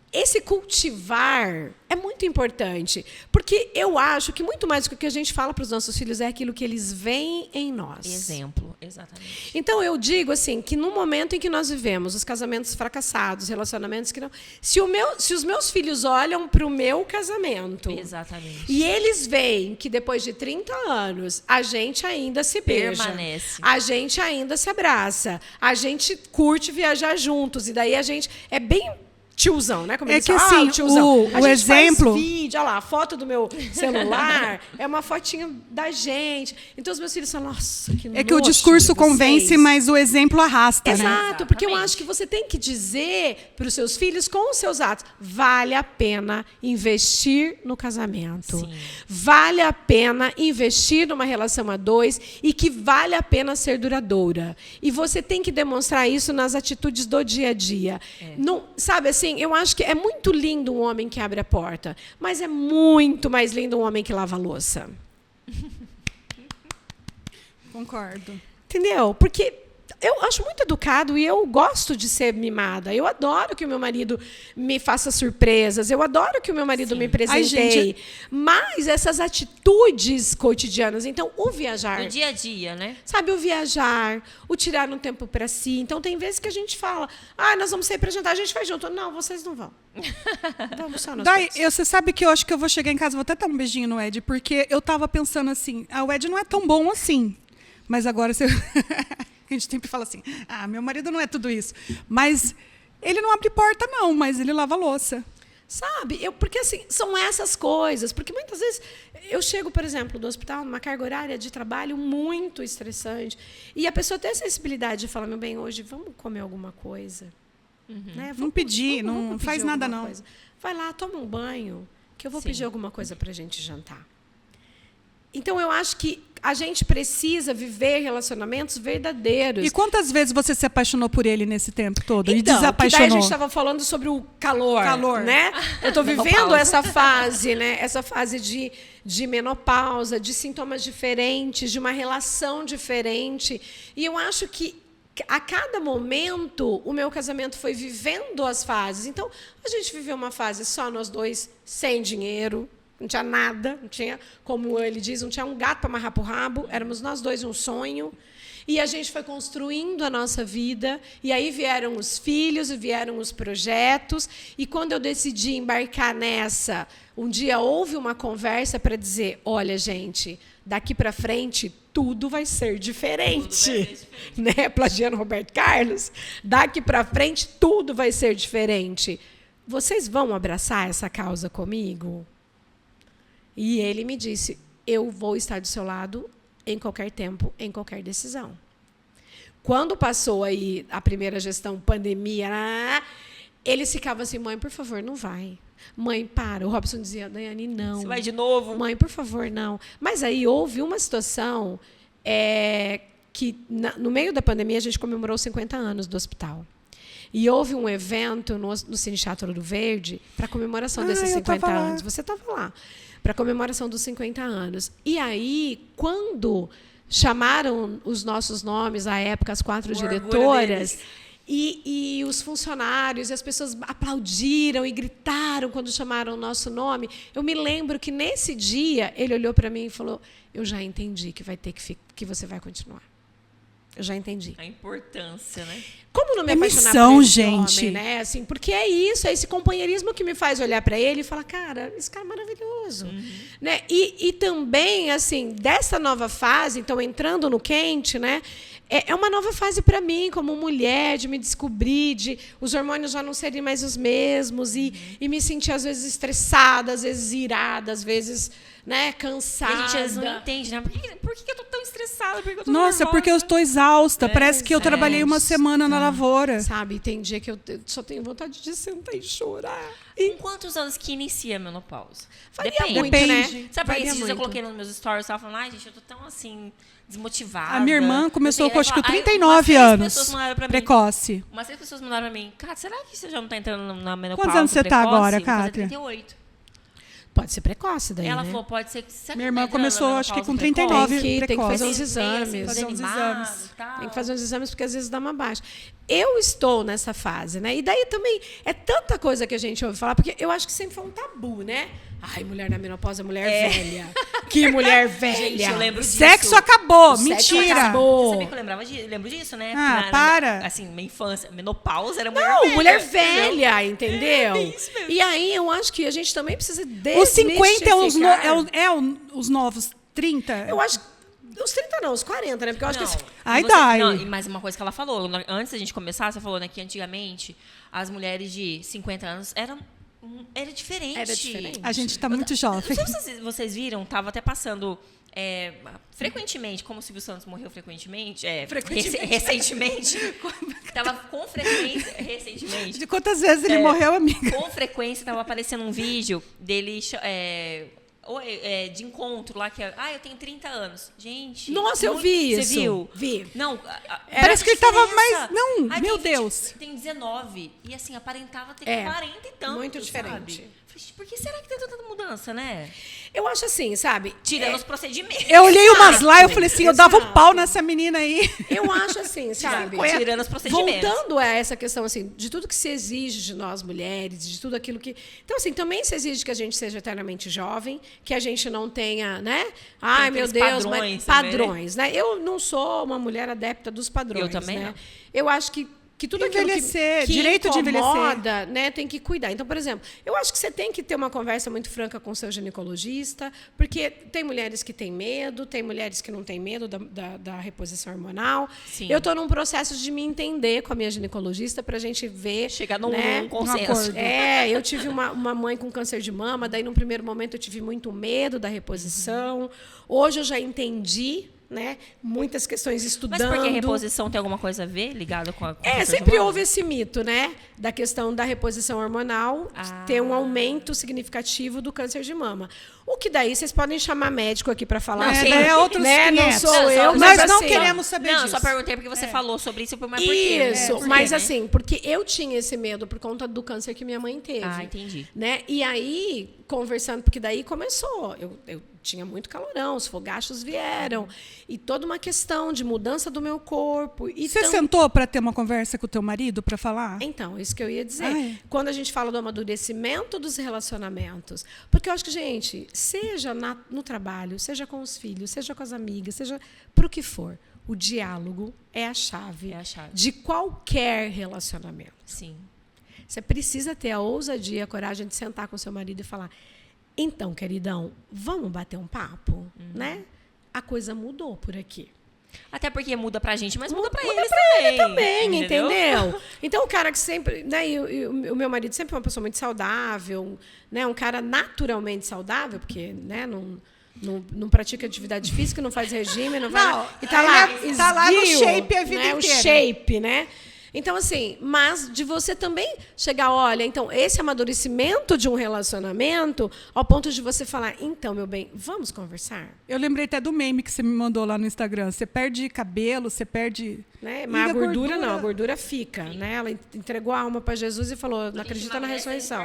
esse cultivar é muito importante. Porque eu acho que muito mais do que o que a gente fala para os nossos filhos é aquilo que eles veem em nós. Exemplo, exatamente. Então, eu digo assim, que no momento em que nós vivemos os casamentos fracassados, relacionamentos que não... Se os meus filhos olham para o meu casamento... Exatamente. E eles veem que depois de 30 anos, a gente ainda se beija. Permanece. A gente ainda se abraça. A gente curte viajar juntos. E daí a gente... É bem... tiozão, né? Como É eles que falam, assim, o tiozão. o exemplo... Faz vídeo, olha lá, a foto do meu celular é uma fotinha da gente. Então os meus filhos falam, nossa, que É que o nojo discurso de vocês. convence, mas o exemplo arrasta, né? Exato, porque eu Exatamente. acho que você tem que dizer para os seus filhos com os seus atos, vale a pena investir no casamento. Sim. Vale a pena investir numa relação a dois e que vale a pena ser duradoura. E você tem que demonstrar isso nas atitudes do dia a dia. Não, sabe assim, eu acho que é muito lindo um homem que abre a porta, mas é muito mais lindo um homem que lava a louça. Concordo. Entendeu? Porque eu acho muito educado e eu gosto de ser mimada. Eu adoro que o meu marido me faça surpresas. Eu adoro que o meu marido me presenteie. Ai, gente, Mas essas atitudes cotidianas, então, o viajar, No dia a dia, né? sabe, o viajar, o tirar um tempo para si. Então, tem vezes que a gente fala, nós vamos sair para jantar, a gente vai junto. Não, vocês não vão. Vamos só nós Daí, dois. você sabe que eu acho que eu vou chegar em casa, vou até dar um beijinho no Ed, porque eu tava pensando assim, o Ed não é tão bom assim. Mas agora você... A gente sempre fala assim, meu marido não é tudo isso. Mas ele não abre porta, não, mas ele lava a louça. Sabe? Porque assim, são essas coisas. Porque muitas vezes eu chego, por exemplo, do hospital, numa carga horária de trabalho muito estressante. E a pessoa tem a sensibilidade de falar, meu bem, hoje vamos comer alguma coisa. Né? Não pedir, não pedir faz nada, alguma não. coisa. Vai lá, toma um banho, que eu vou Sim. pedir alguma coisa para a gente jantar. Então, eu acho que a gente precisa viver relacionamentos verdadeiros. E quantas vezes você se apaixonou por ele nesse tempo todo? Então, e que daí a desapaixonou? gente estava falando sobre o calor, Calor. né? Eu estou vivendo Menopausa. essa fase, né? Essa fase de menopausa, de sintomas diferentes, de uma relação diferente. E eu acho que a cada momento o meu casamento foi vivendo as fases. Então, a gente viveu uma fase só nós dois, sem dinheiro. Não tinha nada, não tinha, como ele diz, não tinha um gato para amarrar para o rabo, éramos nós dois um sonho. E a gente foi construindo a nossa vida, e aí vieram os filhos, vieram os projetos, e quando eu decidi embarcar nessa, um dia houve uma conversa para dizer, olha, gente, daqui para frente tudo vai ser diferente. Né? Plagiando Roberto Carlos, daqui para frente tudo vai ser diferente. Vocês vão abraçar essa causa comigo? E ele me disse, eu vou estar do seu lado em qualquer tempo, em qualquer decisão. Quando passou aí a primeira gestão, pandemia, eles ficavam assim, mãe, por favor, não vai. Mãe, para. O Robson dizia, Daiane, não. Você vai de novo? Mãe, por favor, não. Mas aí houve uma situação que, no meio da pandemia, a gente comemorou 50 anos do hospital. E houve um evento no Cine Teatro do Verde para comemoração desses 50 anos. Você estava lá. Para comemoração dos 50 anos. E aí, quando chamaram os nossos nomes, à época, as 4 diretoras, e os funcionários, e as pessoas aplaudiram e gritaram quando chamaram o nosso nome, eu me lembro que, nesse dia, ele olhou para mim e falou, eu já entendi que você vai continuar. Eu já entendi. A importância, né? Como não me É apaixonar missão, por esse gente. homem, né? Assim, porque é isso, é esse companheirismo que me faz olhar para ele e falar, cara, esse cara é maravilhoso. Né? E também, assim, dessa nova fase, então, entrando no quente, né? É uma nova fase para mim, como mulher, de me descobrir, de os hormônios já não serem mais os mesmos, e me sentir, às vezes, estressada, às vezes irada, às vezes, né, E cansada. a gente às vezes não entende, né? Por que eu tô tão estressada? Por que eu tô Nossa, nervosa? porque eu estou exausta. Parece que eu trabalhei uma semana na lavoura. Sabe, tem dia que eu só tenho vontade de sentar e chorar. Com quantos anos que inicia a menopausa? Varia Depende. muito, Depende. né? Sabe por que Varia esses dias eu muito. coloquei nos meus stories, eu tava falando, ai, gente, eu tô tão assim, desmotivada. A minha irmã começou com, acho que, Aí, 39 umas 3 anos. pessoas mandaram pra mim. Precoce. Umas 3 pessoas mandaram pra mim, cara, será que você já não tá entrando na menopausa? Quantos anos você tá precoce? agora, Vou fazer Kátia? 38. Pode ser precoce daí, Ela né? falou, pode ser que... será que Minha tá irmã entrando na começou, acho que, menopausa com precoce? 39. Tem que precoce. fazer uns Meio exames. assim, Fazer uns desanimado exames. e tal. Tem que fazer uns exames, porque às vezes dá uma baixa. Eu estou nessa fase, né? E daí também é tanta coisa que a gente ouve falar, porque eu acho que sempre foi um tabu, né? Ai, mulher na menopausa, mulher velha. Que mulher velha. Gente, eu lembro disso. Sexo acabou. O sexo Mentira. acabou. Você sabia que eu lembro disso, né? Para. Assim, minha infância, menopausa era mulher Não, velha. mulher entendeu? velha, entendeu? É isso mesmo. E aí eu acho que a gente também precisa Os 50 é os, desmistificar. os novos 30? Eu acho Os 30 não, os 40, né? Porque eu acho que... Ai, dai. Mas uma coisa que ela falou, antes da gente começar, você falou, né, que antigamente as mulheres de 50 anos era diferente. Era diferente. A gente tá muito jovem. Não sei se vocês viram, tava até passando frequentemente, como o Silvio Santos morreu frequentemente, recentemente. Tava com frequência, recentemente. De quantas vezes ele morreu, amiga? Com frequência tava aparecendo um vídeo dele de encontro lá, que eu tenho 30 anos. Gente. Nossa, eu vi isso. Você viu? Vi. Não, Parece que ele tava diferença. mais. Não, Ai, meu tem 20, Deus. Tem 19. E assim, aparentava ter 40 e tantos. Muito diferente. Sabe? Por que será que tem tanta mudança, né? Eu acho assim, sabe? Tirando os procedimentos. Eu olhei umas lá e eu falei assim, eu dava um Exato. pau nessa menina aí. Eu acho assim, sabe? Tirando os procedimentos. Voltando a essa questão, assim, de tudo que se exige de nós mulheres, de tudo aquilo que... Então, assim, também se exige que a gente seja eternamente jovem, que a gente não tenha, né? Ai, meu Deus, padrões, padrões, né? Eu não sou uma mulher adepta dos padrões, Eu também né? não. Eu acho que tudo Envelhecer, aquilo que direito de envelhecer. incomoda, né, tem que cuidar. Então, por exemplo, eu acho que você tem que ter uma conversa muito franca com o seu ginecologista, porque tem mulheres que têm medo, tem mulheres que não têm medo da reposição hormonal. Sim. Eu estou num processo de me entender com a minha ginecologista para a gente ver... Chegar num né, consenso. eu tive uma mãe com câncer de mama, daí, num primeiro momento, eu tive muito medo da reposição. Hoje, eu já entendi, né, muitas questões estudando. Mas porque a reposição tem alguma coisa a ver ligada com a Sempre houve esse mito, né? Da questão da reposição hormonal ter um aumento significativo do câncer de mama. O que daí vocês podem chamar médico aqui para falar. Não, assim, sim. É outros né? Não 500. sou eu, Nós mas não assim, queremos saber Não, disso. só perguntei porque você falou sobre isso, mas por quê? Isso, Por quê, mas né? assim, porque eu tinha esse medo por conta do câncer que minha mãe teve. Ah, entendi. Né? E aí, conversando, porque daí começou. Eu tinha muito calorão, os fogachos vieram. E toda uma questão de mudança do meu corpo. E Você sentou para ter uma conversa com o teu marido para falar? Então, isso que eu ia dizer. Ah, é. Quando a gente fala do amadurecimento dos relacionamentos. Porque eu acho que, gente, seja no trabalho, seja com os filhos, seja com as amigas, seja para o que for, o diálogo é a chave, de qualquer relacionamento. Sim. Você precisa ter a ousadia, a coragem de sentar com seu marido e falar: então, queridão, vamos bater um papo, né? A coisa mudou por aqui. Até porque muda pra gente, mas muda pra Muda eles pra também. ele também, entendeu? Então, o cara que sempre... Né, e o meu marido sempre é uma pessoa muito saudável, né, um cara naturalmente saudável, porque, né, não pratica atividade física, não faz regime, não vai... E tá lá no esguio, shape a vida né, inteira. O shape, né? Então, assim, mas de você também chegar, olha, então, esse amadurecimento de um relacionamento, ao ponto de você falar, então, meu bem, vamos conversar? Eu lembrei até do meme que você me mandou lá no Instagram. Você perde cabelo, você perde... Né? Mas a gordura não, a gordura fica. Né? Ela entregou a alma para Jesus e falou, não acredita na ressurreição.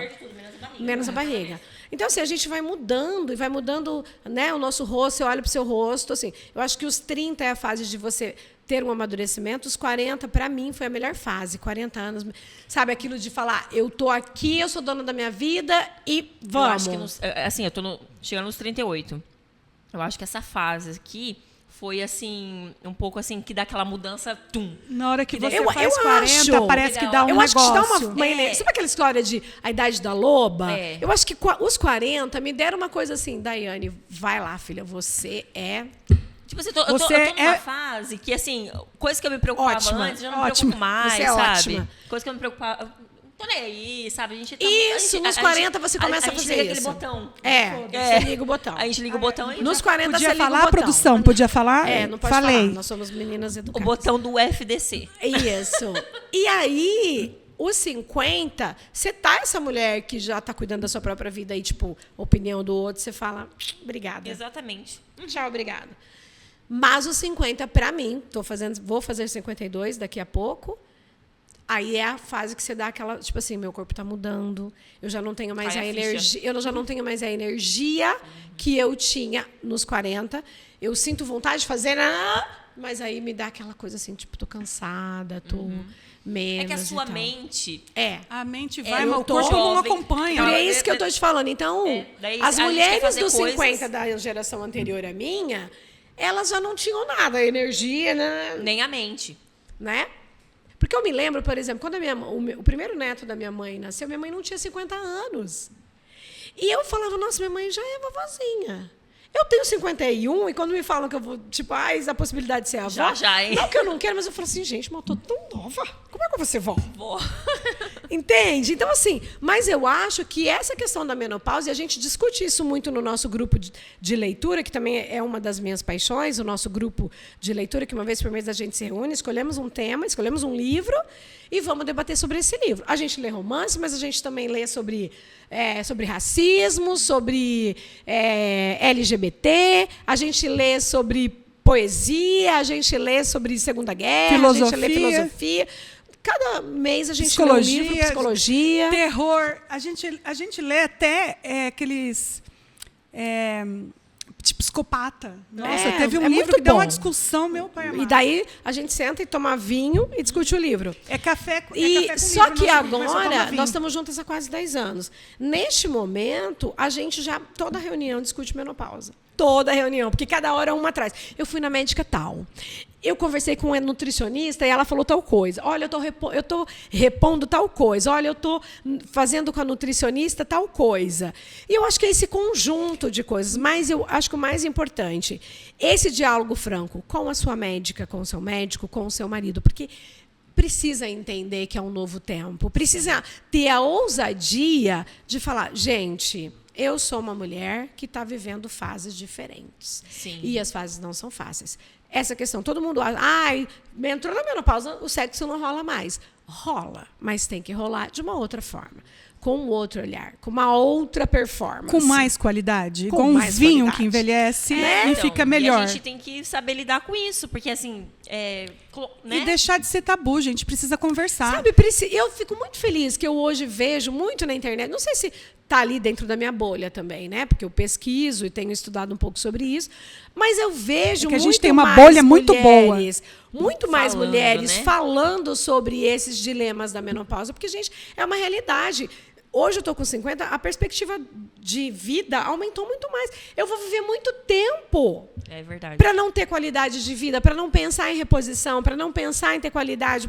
Menos a barriga. Então, assim, a gente vai mudando, e vai mudando, né, o nosso rosto, você olha para o seu rosto. Assim, eu acho que os 30 é a fase de você ter um amadurecimento. Os 40, para mim, foi a melhor fase. 40 anos, sabe, aquilo de falar, eu tô aqui, eu sou dona da minha vida e vamos. Eu acho que, assim, eu tô chegando nos 38. Eu acho que essa fase aqui foi, assim, um pouco assim, que dá aquela mudança, tum. Na hora que você Eu faz 40, parece que dá um eu negócio. acho que te dá uma sabe aquela história de a idade da loba? É. Eu acho que os 40 me deram uma coisa assim, Daiane, vai lá, filha, você é... Tipo assim, eu tô numa fase que, assim, coisa que eu me preocupava antes, já não me preocupo mais, você é sabe? ótima. Coisa que eu me preocupava... Não tô nem aí, sabe? A gente tá, Isso, nos 40 você começa a fazer liga isso. aquele botão. Você liga o botão. A gente liga o botão e... Nos 40 Podia você liga falar, o botão. produção? Podia falar? Não pode Falei. falar. Nós somos meninas O educadas. botão do FDC. Isso. E aí, os 50, você tá essa mulher que já tá cuidando da sua própria vida e, tipo, opinião do outro, você fala, obrigada. Exatamente. Tchau, obrigada. Mas os 50, para mim, vou fazer 52 daqui a pouco. Aí é a fase que você dá aquela, tipo assim, meu corpo está mudando, eu já não tenho mais a energia, eu já não tenho mais a energia que eu tinha nos 40. Eu sinto vontade de fazer, mas aí me dá aquela coisa assim, tipo, tô cansada, tô menos. É que a sua mente... A mente vai, mas eu o tô corpo não jovem. acompanha. É isso que eu tô te falando. Então, daí as a gente quer mulheres fazer dos coisas- 50 da geração anterior à minha, elas já não tinham nada, energia, Nem a mente. né? Porque eu me lembro, por exemplo, quando o primeiro neto da minha mãe nasceu, minha mãe não tinha 50 anos. E eu falava, nossa, minha mãe já é vovozinha. Eu tenho 51 e quando me falam que eu vou, tipo, a possibilidade de ser avó. Já, hein? Não que eu não quero, mas eu falo assim, gente, mas eu tô tão nova. Como é que eu vou ser vó? Vó. Entende? Então, assim, mas eu acho que essa questão da menopausa, e a gente discute isso muito no nosso grupo de leitura, que também é uma das minhas paixões, o nosso grupo de leitura, que uma vez por mês a gente se reúne, escolhemos um tema, escolhemos um livro e vamos debater sobre esse livro. A gente lê romance, mas a gente também lê sobre racismo, sobre LGBT, a gente lê sobre poesia, a gente lê sobre Segunda Guerra, a gente lê filosofia. Cada mês a gente lê um livro, psicologia. Terror. A gente lê até aqueles... de psicopata. Nossa, teve um livro que deu uma discussão, meu pai amado. E daí a gente senta e toma vinho e discute o livro. Café com só livro, que agora, nós estamos juntas há quase 10 anos. Neste momento, a gente já, toda reunião discute menopausa. Toda reunião, porque cada hora uma atrás. Eu fui na médica tal. Eu conversei com uma nutricionista e ela falou tal coisa. Olha, eu estou repondo tal coisa. Olha, eu estou fazendo com a nutricionista tal coisa. E eu acho que é esse conjunto de coisas. Mas eu acho que o mais importante, esse diálogo franco com a sua médica, com o seu médico, com o seu marido. Porque precisa entender que é um novo tempo. Precisa ter a ousadia de falar, gente... Eu sou uma mulher que está vivendo fases diferentes. Sim. E as fases não são fáceis. Essa questão, todo mundo acha, entrou na menopausa, o sexo não rola mais. Rola, mas tem que rolar de uma outra forma. Com um outro olhar, com uma outra performance. Com mais qualidade. Com mais vinho qualidade. Que envelhece e fica melhor. E a gente tem que saber lidar com isso, porque assim... né? E deixar de ser tabu, gente. Precisa conversar. Sabe, eu fico muito feliz que eu hoje vejo muito na internet, não sei se está ali dentro da minha bolha também, né? Porque eu pesquiso e tenho estudado um pouco sobre isso, mas eu vejo que a gente tem uma bolha muito boa. Muito mais mulheres falando sobre esses dilemas da menopausa, porque, gente, é uma realidade. Hoje eu estou com 50, a perspectiva de vida aumentou muito mais. Eu vou viver muito tempo. É verdade. Para não ter qualidade de vida, para não pensar em reposição, para não pensar em ter qualidade,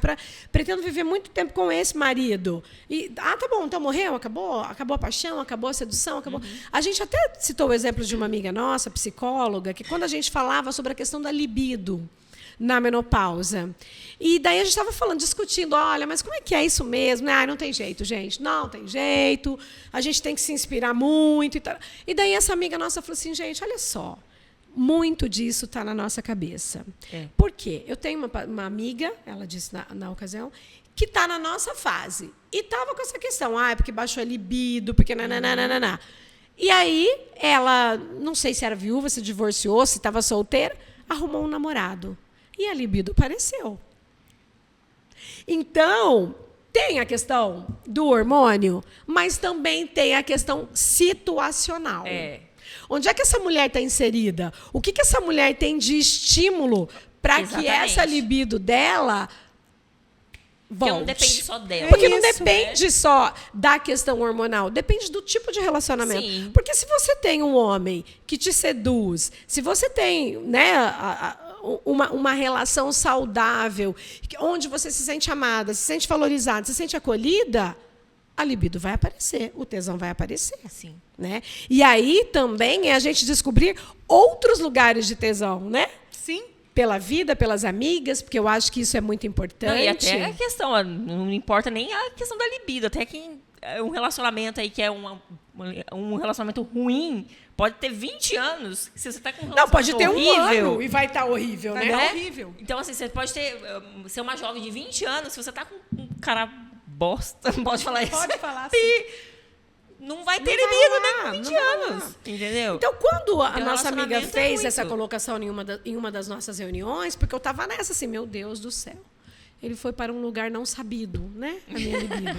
pretendo viver muito tempo com esse marido. E tá bom, então morreu, acabou a paixão, acabou a sedução, acabou. A gente até citou o exemplo de uma amiga nossa, psicóloga, que quando a gente falava sobre a questão da libido na menopausa. E daí a gente estava falando, discutindo, olha, mas como é que é isso mesmo? Não tem jeito, gente. Não tem jeito. A gente tem que se inspirar muito. E daí essa amiga nossa falou assim, gente, olha só, muito disso está na nossa cabeça. Por quê? Eu tenho uma amiga, ela disse na ocasião, que está na nossa fase. E estava com essa questão, porque baixou a libido, porque nananana. E aí, ela, não sei se era viúva, se divorciou, se estava solteira, arrumou um namorado. E a libido apareceu. Então, tem a questão do hormônio, mas também tem a questão situacional. Onde é que essa mulher está inserida? O que essa mulher tem de estímulo para que essa libido dela volte? Porque não depende só dela. Porque não depende só da questão hormonal, depende do tipo de relacionamento. Sim. Porque se você tem um homem que te seduz, se você tem, né, uma relação saudável, onde você se sente amada, se sente valorizada, se sente acolhida, a libido vai aparecer, o tesão vai aparecer. Sim. Né? E aí também é a gente descobrir outros lugares de tesão, né? Sim. Pela vida, pelas amigas, porque eu acho que isso é muito importante. Não, e até a questão, não importa nem a questão da libido, até quem um relacionamento aí que é um relacionamento ruim, pode ter 20 anos, se você está com um relacionamento pode ter horrível, um ano e vai estar horrível, né? Né? Horrível. Então, assim, você pode ser uma jovem de 20 anos, se você está com um cara bosta, pode falar isso? Pode falar, sim. Não vai ter libido, né? Com 20 anos. Entendeu? Então, quando a nossa amiga fez muito. essa colocação em uma das nossas reuniões, porque eu estava nessa assim, meu Deus do céu. Ele foi para um lugar não sabido, né? A minha libido.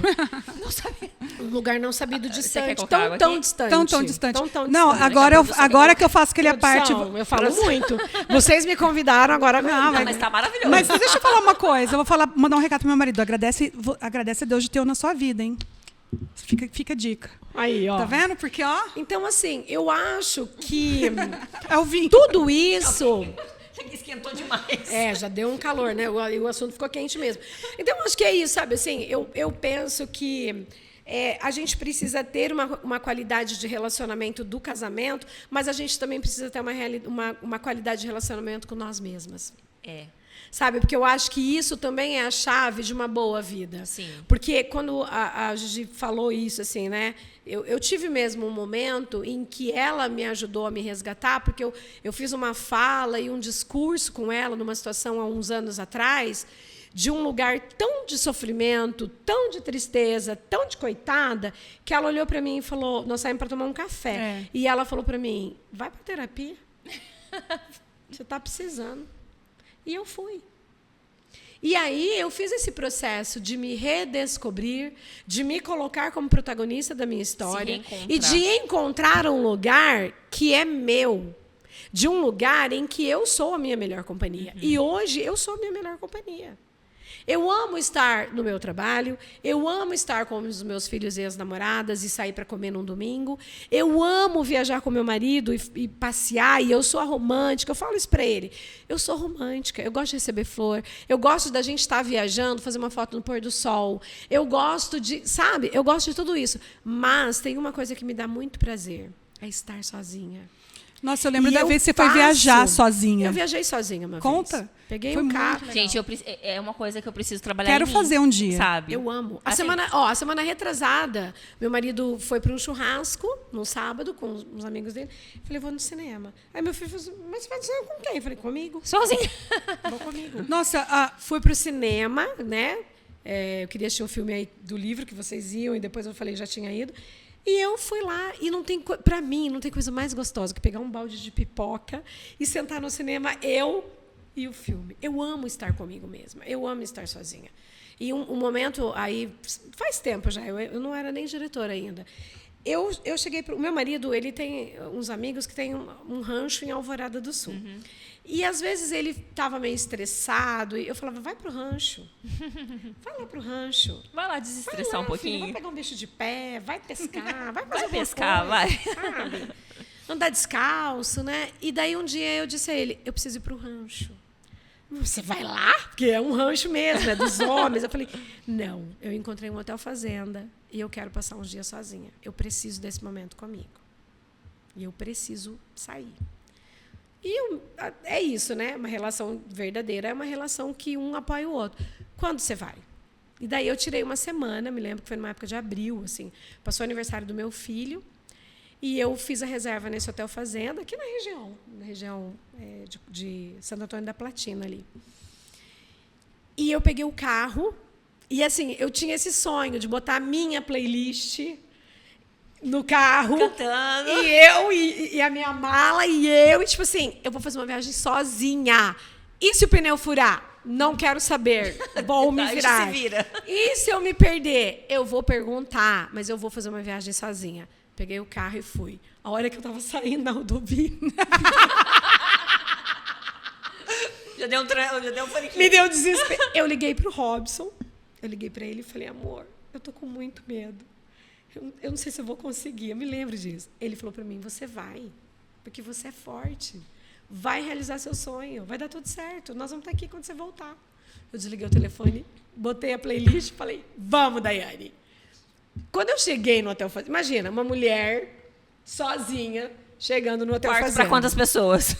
Não sabia. Um lugar não sabido, distante. Tão distante. Tão distante. Tão não, distante. agora que eu faço aquele parte... Eu falo muito. Vocês me convidaram, agora... Não, mas tá maravilhoso. Mas deixa eu falar uma coisa. Eu vou mandar um recado pro meu marido. Agradece a Deus de ter eu na sua vida, hein? Fica a dica. Aí, ó. Tá vendo? Porque, ó... Então, assim, eu acho que... É o vinho. Tudo isso... Esquentou demais. Já deu um calor, né? O assunto ficou quente mesmo. Então, acho que é isso, sabe? Assim, eu penso que a gente precisa ter uma qualidade de relacionamento do casamento, mas a gente também precisa ter uma qualidade de relacionamento com nós mesmas. Sabe? Porque eu acho que isso também é a chave de uma boa vida. Sim. Porque quando a Gigi falou isso, assim, né? Eu tive mesmo um momento em que ela me ajudou a me resgatar, porque eu fiz uma fala e um discurso com ela numa situação há uns anos atrás, de um lugar tão de sofrimento, tão de tristeza, tão de coitada, que ela olhou para mim e falou, nós saímos para tomar um café. E ela falou para mim, vai para terapia. Você está precisando. E eu fui. E aí eu fiz esse processo de me redescobrir, de me colocar como protagonista da minha história e de encontrar um lugar que é meu, de um lugar em que eu sou a minha melhor companhia. E hoje eu sou a minha melhor companhia. Eu amo estar no meu trabalho, eu amo estar com os meus filhos e as namoradas e sair para comer num domingo. Eu amo viajar com meu marido e passear, e eu sou a romântica. Eu falo isso para ele. Eu sou romântica, eu gosto de receber flor, eu gosto da gente estar viajando, fazer uma foto no pôr do sol. Eu gosto de, sabe? Eu gosto de tudo isso. Mas tem uma coisa que me dá muito prazer, é estar sozinha. Nossa, eu lembro da vez que você foi viajar sozinha. Eu viajei sozinha uma vez. Conta. Peguei um carro. Gente, é uma coisa que eu preciso trabalhar Quero em mim, fazer um dia. sabe? Eu amo. A semana retrasada, meu marido foi para um churrasco, num sábado, com uns amigos dele. Falei, vou no cinema. Aí meu filho falou assim, mas você vai no cinema com quem? Eu falei, comigo. Sozinha. Vou comigo. Nossa, fui para o cinema, né? Eu queria assistir um filme aí do livro que vocês iam, e depois eu falei, já tinha ido. E eu fui lá, e para mim, não tem coisa mais gostosa que pegar um balde de pipoca e sentar no cinema, eu e o filme. Eu amo estar comigo mesma, eu amo estar sozinha. E um momento, aí, faz tempo já, eu não era nem diretora ainda. Eu cheguei para o meu marido, ele tem uns amigos que têm um rancho em Alvorada do Sul. E, às vezes, ele estava meio estressado. E eu falava, vai para o rancho. Vai lá para o rancho. Vai lá desestressar um pouquinho. Filho, vai pegar um bicho de pé, vai pescar, vai fazer vai pescar, coisa, sabe? Andar descalço, né? E daí, um dia, eu disse a ele, eu preciso ir para o rancho. Você vai lá? Porque é um rancho mesmo, é dos homens. Eu falei, não, eu encontrei um hotel fazenda e eu quero passar uns dias sozinha. Eu preciso desse momento comigo. E eu preciso sair. E é isso, né? Uma relação verdadeira é uma relação que um apoia o outro. Quando você vai? E daí eu tirei uma semana, me lembro que foi numa época de abril, assim. Passou o aniversário do meu filho e eu fiz a reserva nesse hotel fazenda, aqui na região de Santo Antônio da Platina ali. E eu peguei o carro e, assim, eu tinha esse sonho de botar a minha playlist no carro. Cantando. E eu, e a minha mala, e tipo assim, eu vou fazer uma viagem sozinha. E se o pneu furar? Não quero saber. Vou me virar. Se vira. E se eu me perder? Eu vou perguntar, mas eu vou fazer uma viagem sozinha. Peguei o carro e fui. A hora que eu estava saindo da rodovia... Já deu um paniquinho. Me deu desespero. Eu liguei para o Robson. Eu liguei para ele e falei, amor, eu tô com muito medo. Eu não sei se eu vou conseguir, eu me lembro disso. Ele falou para mim, você vai, porque você é forte. Vai realizar seu sonho, vai dar tudo certo. Nós vamos estar aqui quando você voltar. Eu desliguei o telefone, botei a playlist e falei, vamos, Daiane. Quando eu cheguei no hotel fazenda, imagina, uma mulher sozinha chegando no hotel Quarto fazenda. para quantas pessoas?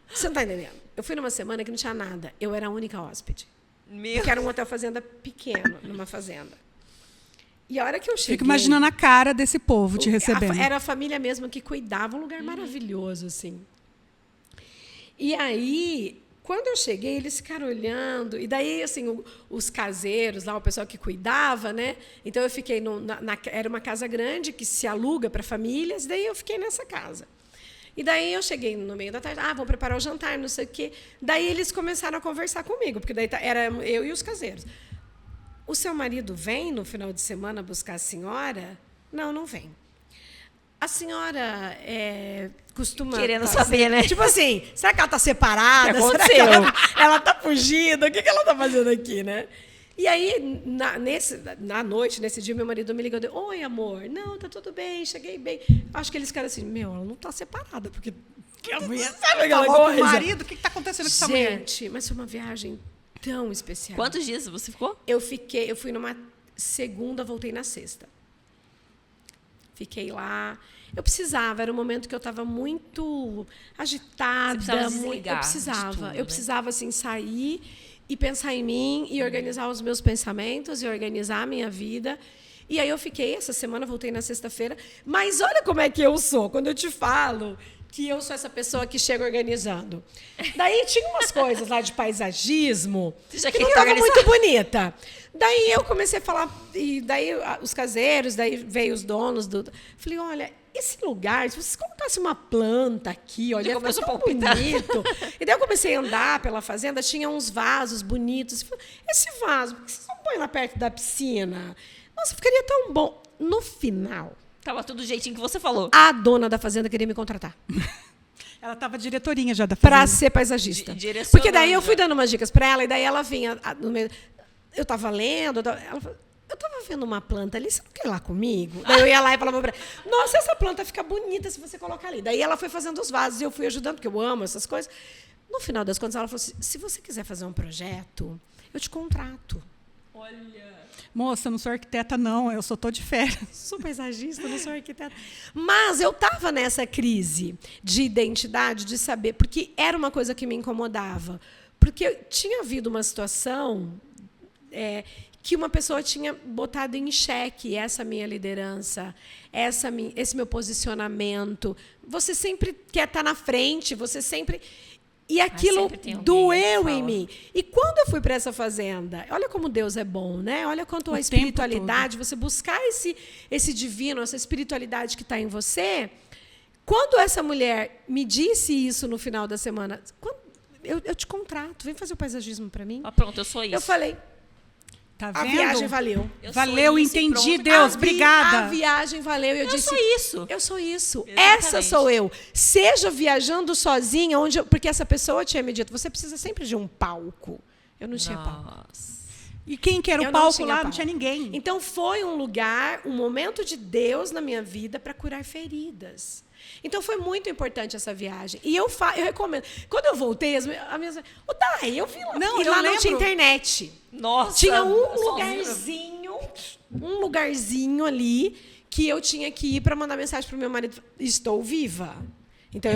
Você não está entendendo? Eu fui numa semana que não tinha nada. Eu era a única hóspede. Meu. Porque era um hotel fazenda pequeno, numa fazenda. E a hora que eu cheguei... Fico imaginando a cara desse povo te recebendo. Era a família mesmo que cuidava, um lugar maravilhoso, assim. E aí, quando eu cheguei, eles ficaram olhando. E daí, assim, os caseiros, lá, o pessoal que cuidava, né? Então, eu fiquei... era uma casa grande que se aluga para famílias. Daí, eu fiquei nessa casa. E daí, eu cheguei no meio da tarde. Vou preparar o jantar, não sei o quê. Daí, eles começaram a conversar comigo. Porque daí era eu e os caseiros. O seu marido vem no final de semana buscar a senhora? Não, não vem. A senhora costuma... Querendo saber, né? Tipo assim, será que ela está separada? O que aconteceu? Será que ela está fugindo? O que ela está fazendo aqui, né? E aí, na noite, nesse dia, meu marido me ligou. Oi, amor. Não, tá tudo bem, cheguei bem. Acho que eles ficaram assim, ela não está separada, porque... a mulher sabe aquela coisa? O marido, o que está acontecendo com essa mulher? Gente, mas foi uma viagem tão especial. Quantos dias você ficou? Eu fui numa segunda, voltei na sexta. Fiquei lá. Eu precisava, era um momento que eu estava muito agitada. Você precisava desligar eu precisava. de tudo, Eu precisava, assim, sair e pensar em mim, e organizar os meus pensamentos, e organizar a minha vida. E aí eu fiquei, essa semana, voltei na sexta-feira. Mas olha como é que eu sou, quando eu te falo que eu sou essa pessoa que chega organizando. Daí tinha umas coisas lá de paisagismo que não estava muito bonita. Daí eu comecei a falar, e daí os caseiros, daí veio os donos do... Falei, olha, esse lugar, se vocês colocassem uma planta aqui, olha, fica tão bonito. E daí eu comecei a andar pela fazenda, tinha uns vasos bonitos. Falei, esse vaso, por que vocês não põem lá perto da piscina? Nossa, ficaria tão bom. No final... Tava tudo do jeitinho que você falou. A dona da fazenda queria me contratar. Ela estava diretorinha já da fazenda. Para ser paisagista. Porque daí eu fui dando umas dicas para ela, e daí ela vinha... Eu estava lendo, ela falou, eu estava vendo uma planta ali, você não quer ir lá comigo? Daí eu ia lá e falava para ela, nossa, essa planta fica bonita se você colocar ali. Daí ela foi fazendo os vasos e eu fui ajudando, porque eu amo essas coisas. No final das contas, ela falou assim, se você quiser fazer um projeto, eu te contrato. Olha... Moça, eu não sou arquiteta, não. Eu só estou de férias. Sou paisagista, não sou arquiteta. Mas eu estava nessa crise de identidade, de saber, porque era uma coisa que me incomodava. Porque tinha havido uma situação que uma pessoa tinha botado em xeque essa minha liderança, esse meu posicionamento. Você sempre quer estar na frente, você sempre... E aquilo doeu em mim. E quando eu fui para essa fazenda, olha como Deus é bom, né? Olha quanto a espiritualidade, você buscar esse divino, essa espiritualidade que está em você. Quando essa mulher me disse isso no final da semana, eu te contrato, vem fazer o paisagismo para mim. Ah, pronto, eu sou isso. Eu falei, tá a vendo? viagem valeu. Valeu, entendi, Deus, obrigada. A viagem valeu. Eu disse, sou isso. Eu sou isso. Exatamente. Essa sou eu. Seja viajando sozinha, porque essa pessoa tinha me dito, você precisa sempre de um palco. Eu não tinha palco. E quem que era o palco lá? Não tinha ninguém. Então foi um lugar, um momento de Deus na minha vida para curar feridas. Então foi muito importante essa viagem. E eu recomendo. Quando eu voltei, as minhas... O Dai, eu vi lá. Não, e lá não tinha internet. Nossa. Tinha um lugarzinho ali que eu tinha que ir para mandar mensagem para o meu marido. Estou viva. Então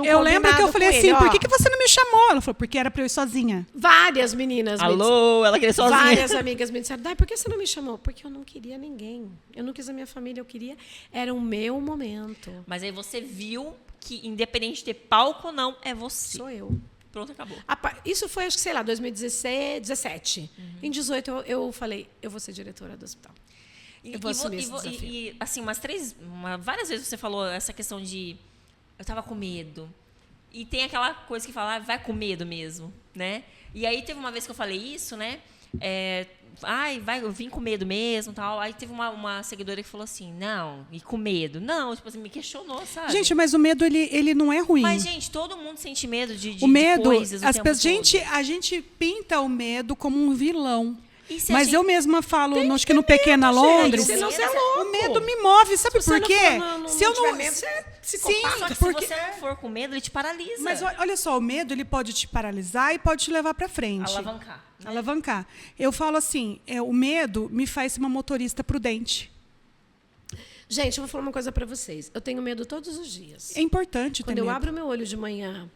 eu lembro que eu falei assim, por que você não me chamou? Ela falou, porque era para eu ir sozinha. Várias meninas. Alô, ela queria sozinha. Várias amigas me disseram, Dai, por que você não me chamou? Porque eu não queria ninguém. Eu não quis a minha família, eu queria... Era o meu momento. Mas aí você viu que, independente de ter palco ou não, é você. Sou eu. Pronto, acabou. Isso foi, acho que, sei lá, 2016, 2017. Em 2018, eu falei, eu vou ser diretora do hospital. Eu vou assumir esse desafio. E, assim, várias vezes você falou essa questão de... Eu estava com medo. E tem aquela coisa que fala, vai com medo mesmo, né? E aí teve uma vez que eu falei isso, né? Eu vim com medo mesmo, tal. Aí teve uma seguidora que falou assim, não, e com medo? Não, tipo assim, me questionou, sabe? Gente, mas o medo, ele não é ruim. Mas, gente, todo mundo sente medo de coisas o tempo todo. A gente pinta o medo como um vilão. Mas eu mesma falo, acho que no Pequena Londres, senão você é louco. o medo me move, sabe por quê? Se eu não medo, você é psicopata. Só que se você for com medo, ele te paralisa. Mas olha só, o medo ele pode te paralisar e pode te levar para frente. Alavancar. Né? Alavancar. Eu falo assim, o medo me faz ser uma motorista prudente. Gente, eu vou falar uma coisa para vocês. Eu tenho medo todos os dias. É importante ter medo. Quando eu abro meu olho de manhã,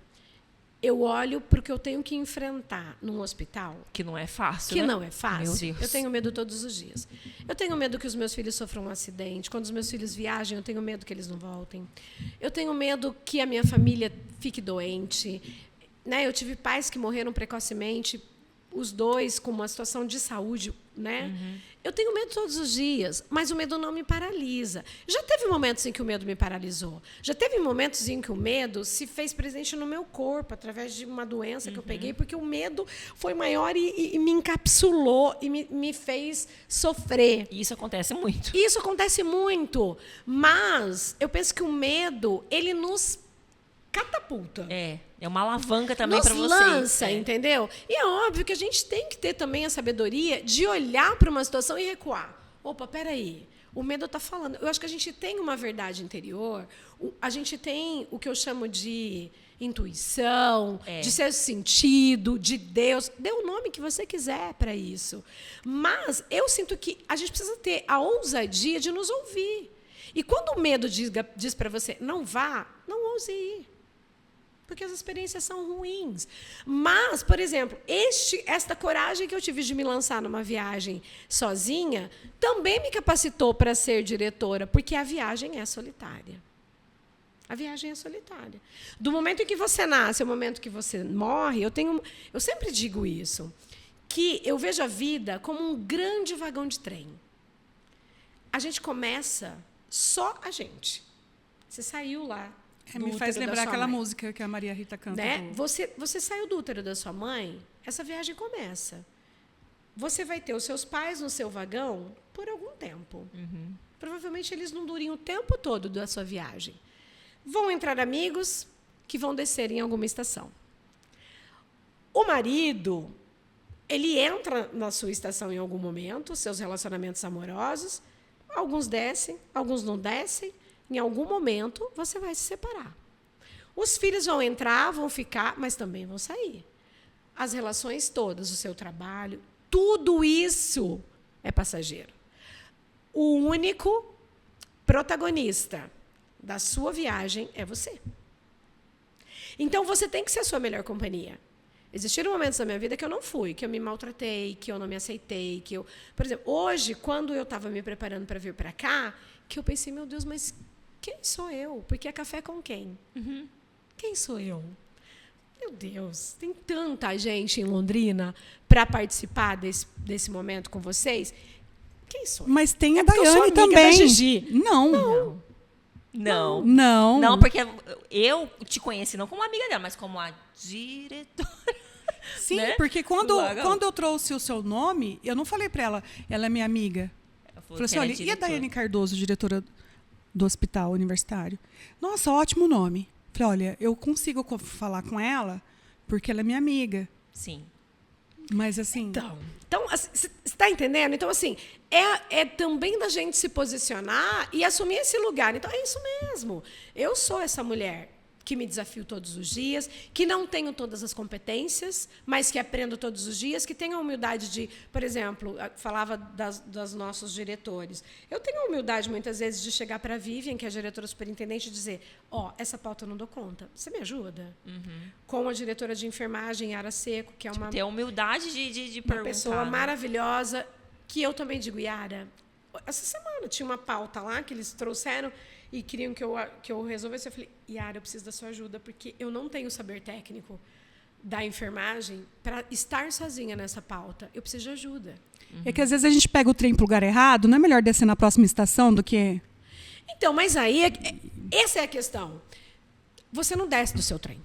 eu olho para o que eu tenho que enfrentar num hospital. Que não é fácil, Que né? não é fácil. Meu Deus. Eu tenho medo todos os dias. Eu tenho medo que os meus filhos sofram um acidente. Quando os meus filhos viajem, eu tenho medo que eles não voltem. Eu tenho medo que a minha família fique doente. Né? Eu tive pais que morreram precocemente, os dois com uma situação de saúde, né? Eu tenho medo todos os dias, mas o medo não me paralisa. Já teve momentos em que o medo me paralisou. Já teve momentos em que o medo se fez presente no meu corpo, através de uma doença que eu peguei, porque o medo foi maior e me encapsulou e me fez sofrer. E isso acontece muito. Isso acontece muito, mas eu penso que o medo, ele nos catapulta. É uma alavanca também para vocês. Lança, entendeu? E é óbvio que a gente tem que ter também a sabedoria de olhar para uma situação e recuar. opa, peraí, o medo está falando. Eu acho que a gente tem uma verdade interior, a gente tem o que eu chamo de intuição, de sexto sentido, de Deus. Dê o nome que você quiser para isso. Mas eu sinto que a gente precisa ter a ousadia de nos ouvir. E quando o medo diz para você, não vá, não ouse ir. Porque as experiências são ruins. Mas, por exemplo, esta coragem que eu tive de me lançar numa viagem sozinha também me capacitou para ser diretora, porque a viagem é solitária. A viagem é solitária. Do momento em que você nasce ao momento que você morre, eu sempre digo isso, que eu vejo a vida como um grande vagão de trem. A gente começa só a gente. Você saiu lá. Me faz lembrar aquela música que a Maria Rita canta. Né? Você saiu do útero da sua mãe, essa viagem começa. Você vai ter os seus pais no seu vagão por algum tempo. Uhum. Provavelmente eles não durem o tempo todo da sua viagem. Vão entrar amigos que vão descer em alguma estação. O marido, ele entra na sua estação em algum momento, seus relacionamentos amorosos, alguns descem, alguns não descem. Em algum momento, você vai se separar. Os filhos vão entrar, vão ficar, mas também vão sair. As relações todas, o seu trabalho, tudo isso é passageiro. O único protagonista da sua viagem é você. Então, você tem que ser a sua melhor companhia. Existiram momentos da minha vida que eu não fui, que eu me maltratei, que eu não me aceitei, que eu... Por exemplo, hoje, quando eu estava me preparando para vir para cá, que eu pensei, meu Deus, mas quem sou eu? Porque é café com quem? Uhum. Quem sou eu? Meu Deus, tem tanta gente em Londrina para participar desse momento com vocês. Quem sou eu? Mas tem a Daiane também. Da Gigi. Não, porque eu te conheci não como amiga dela, mas como a diretora. Sim, né? porque quando eu trouxe o seu nome, eu não falei para ela, ela é minha amiga. Eu falei assim, olha, e a Daiane Cardoso, diretora do hospital universitário? Nossa, ótimo nome. Falei, olha, eu consigo falar com ela porque ela é minha amiga. Sim. Mas assim... Então você está entendendo? Então, assim, é também da gente se posicionar e assumir esse lugar. Então, é isso mesmo. Eu sou essa mulher que me desafio todos os dias, que não tenho todas as competências, mas que aprendo todos os dias, que tenho a humildade de, por exemplo, falava dos nossos diretores. Eu tenho a humildade, muitas vezes, de chegar para a Vivian, que é a diretora superintendente, e dizer, essa pauta eu não dou conta. Você me ajuda? Uhum. Com a diretora de enfermagem, Yara Seco, que é uma... Ter a humildade de perguntar. Uma pessoa maravilhosa, que eu também digo, Yara, essa semana tinha uma pauta lá que eles trouxeram e queriam que eu resolvesse. Eu falei, Yara, eu preciso da sua ajuda, porque eu não tenho saber técnico da enfermagem para estar sozinha nessa pauta. Eu preciso de ajuda. Uhum. É que às vezes a gente pega o trem para o lugar errado, não é melhor descer na próxima estação do que... Então, mas aí, essa é a questão. Você não desce do seu trem.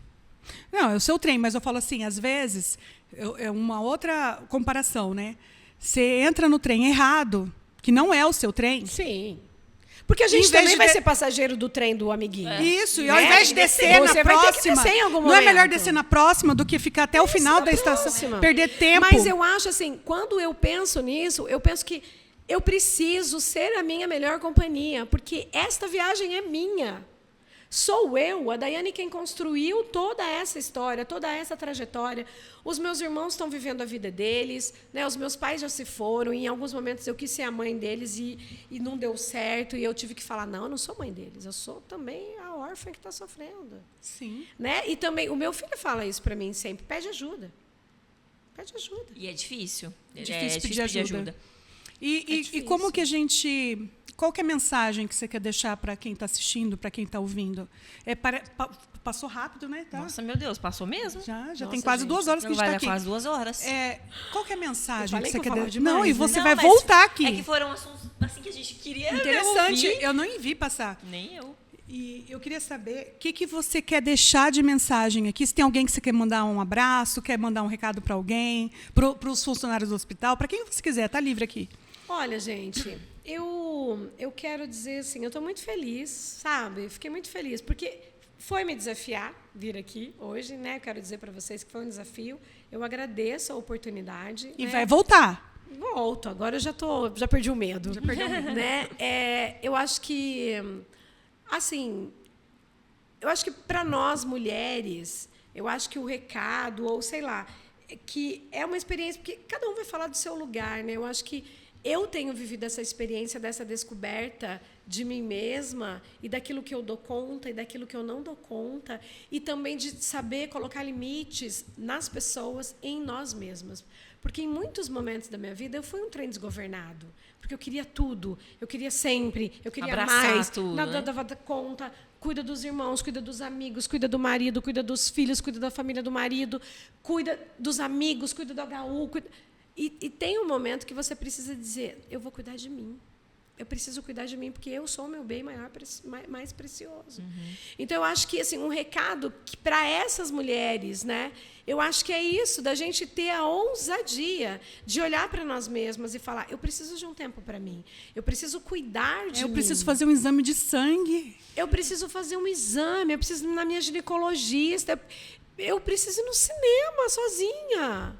Não, é o seu trem, mas eu falo assim, às vezes, é uma outra comparação, né? Você entra no trem errado, que não é o seu trem. Sim. Porque a gente também vai ser passageiro do trem do amiguinho. Isso, e ao invés de descer na próxima, não é melhor descer na próxima do que ficar até o final da estação, perder tempo. Mas eu acho assim, quando eu penso nisso, eu penso que eu preciso ser a minha melhor companhia, porque esta viagem é minha. Sou eu, a Daiane, quem construiu toda essa história, toda essa trajetória. Os meus irmãos estão vivendo a vida deles, né? Os meus pais já se foram, e em alguns momentos eu quis ser a mãe deles e não deu certo, e eu tive que falar, não, eu não sou mãe deles, eu sou também a órfã que está sofrendo. Sim. Né? E também, o meu filho fala isso para mim sempre, pede ajuda. Pede ajuda. E é difícil. É difícil pedir ajuda. E como que a gente... Qual que é a mensagem que você quer deixar para quem está assistindo, para quem está ouvindo? Passou rápido, né? Tá? Nossa, meu Deus, passou mesmo? Já tem quase 2 horas que a gente está aqui. Quase 2 horas. Qual que é a mensagem que você quer deixar? Demais, não, e você vai voltar aqui. É que foram assuntos assim que a gente queria Interessante, ouvir. Eu não vi passar. Nem eu. E eu queria saber o que você quer deixar de mensagem aqui. Se tem alguém que você quer mandar um abraço, quer mandar um recado para alguém, para os funcionários do hospital, para quem você quiser, está livre aqui. Olha, gente, eu quero dizer assim, eu estou muito feliz, sabe? Fiquei muito feliz, porque foi me desafiar vir aqui hoje, né? Quero dizer para vocês que foi um desafio. Eu agradeço a oportunidade. E né? vai voltar. Volto, agora eu já perdi o medo. Já perdeu o medo. Né? Eu acho que, assim, para nós mulheres, eu acho que o recado, ou sei lá, que é uma experiência, porque cada um vai falar do seu lugar, né? Eu acho que eu tenho vivido essa experiência, dessa descoberta de mim mesma e daquilo que eu dou conta e daquilo que eu não dou conta, e também de saber colocar limites nas pessoas e em nós mesmas. Porque em muitos momentos da minha vida eu fui um trem desgovernado, porque eu queria tudo, eu queria sempre, eu queria abraçar mais, tudo, nada né? dava conta. Cuida dos irmãos, cuida dos amigos, cuida do marido, cuida dos filhos, cuida da família do marido, cuida dos amigos, cuida do HU. E tem um momento que você precisa dizer, eu vou cuidar de mim. Eu preciso cuidar de mim, porque eu sou o meu bem mais precioso. Então, eu acho que assim, um recado para essas mulheres, né, eu acho que é isso, da gente ter a ousadia de olhar para nós mesmas e falar, eu preciso de um tempo para mim. Eu preciso cuidar de mim. Eu preciso fazer um exame de sangue. Eu preciso fazer um exame, eu preciso ir na minha ginecologista, eu preciso ir no cinema sozinha.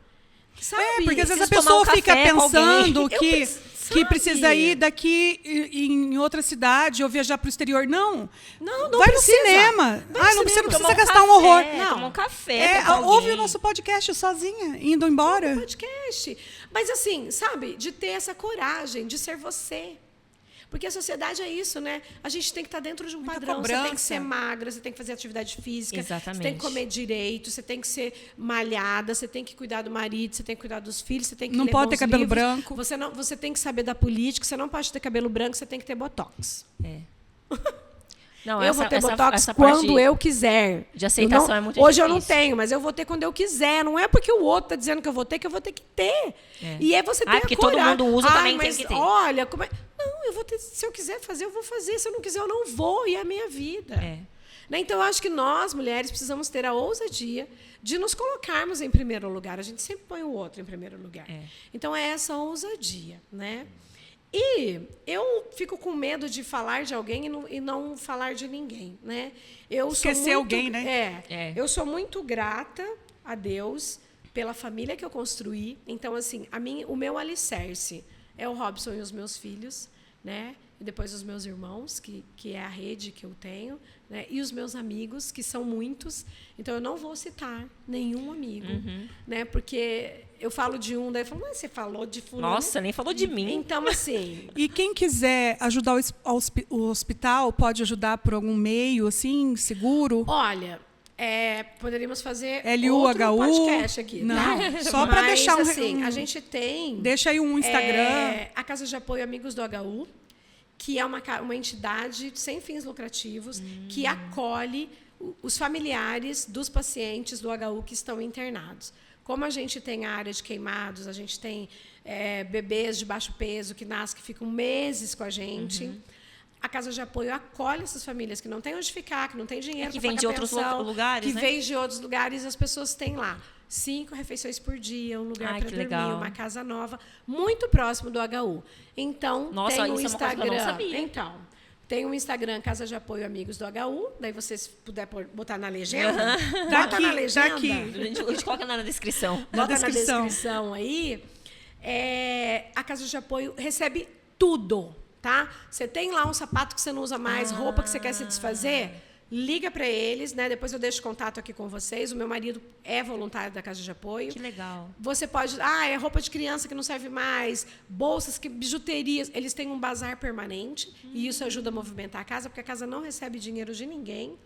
Sabe? Porque às vezes a Preciso tomar pessoa um fica café com pensando alguém. que precisa ir daqui em outra cidade ou viajar para o exterior. Não não vai precisa. no cinema. Vai no Não cinema. precisa gastar um horror. Tomar um café. Ouve o nosso podcast sozinha, indo embora. Podcast. Mas assim, sabe, de ter essa coragem de ser você. Porque a sociedade é isso, né? A gente tem que estar dentro de um Muita padrão. cobrança. Você tem que ser magra, você tem que fazer atividade física, Exatamente. você tem que comer direito, você tem que ser malhada, você tem que cuidar do marido, você tem que cuidar dos filhos, você tem que Não ler pode ter bons cabelo livros. branco. Você tem que saber da política, você não pode ter cabelo branco, você tem que ter botox. Não, Eu vou ter botox essa quando parte eu quiser. de aceitação Eu é muito hoje eu não difícil. tenho, mas eu vou ter quando eu quiser. Não é porque o outro está dizendo que eu vou ter que ter. E é você ter porque a coragem. todo mundo usa, também tem mas que ter. olha, como é... Não, eu vou ter. Se eu quiser fazer, eu vou fazer. Se eu não quiser, eu não vou. E é a minha vida. Né? Então, eu acho que nós, mulheres, precisamos ter a ousadia de nos colocarmos em primeiro lugar. A gente sempre põe o outro em primeiro lugar. Então, é essa ousadia, né? E eu fico com medo de falar de alguém e não falar de ninguém, né? Esquecer alguém, né? Eu sou muito grata a Deus pela família que eu construí. Então, assim, o meu alicerce é o Robson e os meus filhos, né? E depois os meus irmãos, que é a rede que eu tenho, né? E os meus amigos, que são muitos. Então, eu não vou citar nenhum amigo, né? Porque eu falo de um, daí eu falo, mas você falou de fulano. Nossa, nem falou de mim. Então, assim... E quem quiser ajudar o hospital, pode ajudar por algum meio, assim, seguro? Olha, poderíamos fazer LUHU? outro podcast aqui. Não, tá? só para deixar assim, a gente tem... Deixa aí um Instagram. A Casa de Apoio Amigos do HU, que é uma entidade sem fins lucrativos que acolhe os familiares dos pacientes do HU que estão internados. Como a gente tem a área de queimados, a gente tem bebês de baixo peso que nascem, que ficam meses com a gente. A Casa de Apoio acolhe essas famílias que não têm onde ficar, que não têm dinheiro que para vem de outros lugares, que né? vem de outros lugares, as pessoas têm lá 5 refeições por dia, um lugar para dormir, legal. uma casa nova, muito próximo do HU. Então, Nossa, tem um isso é uma coisa que eu Instagram. não sabia. Então, tem um Instagram Casa de Apoio Amigos do HU, daí vocês puder botar na legenda, bota na legenda. Daqui. A gente coloca na descrição. Bota descrição. na descrição aí. A Casa de Apoio recebe tudo, tá? Você tem lá um sapato que você não usa mais, roupa que você quer se desfazer, liga para eles, né? Depois eu deixo contato aqui com vocês. O meu marido é voluntário da Casa de Apoio. Que legal. Você pode... é roupa de criança que não serve mais, bolsas, bijuterias. Eles têm um bazar permanente e isso ajuda a movimentar a casa, porque a casa não recebe dinheiro de ninguém.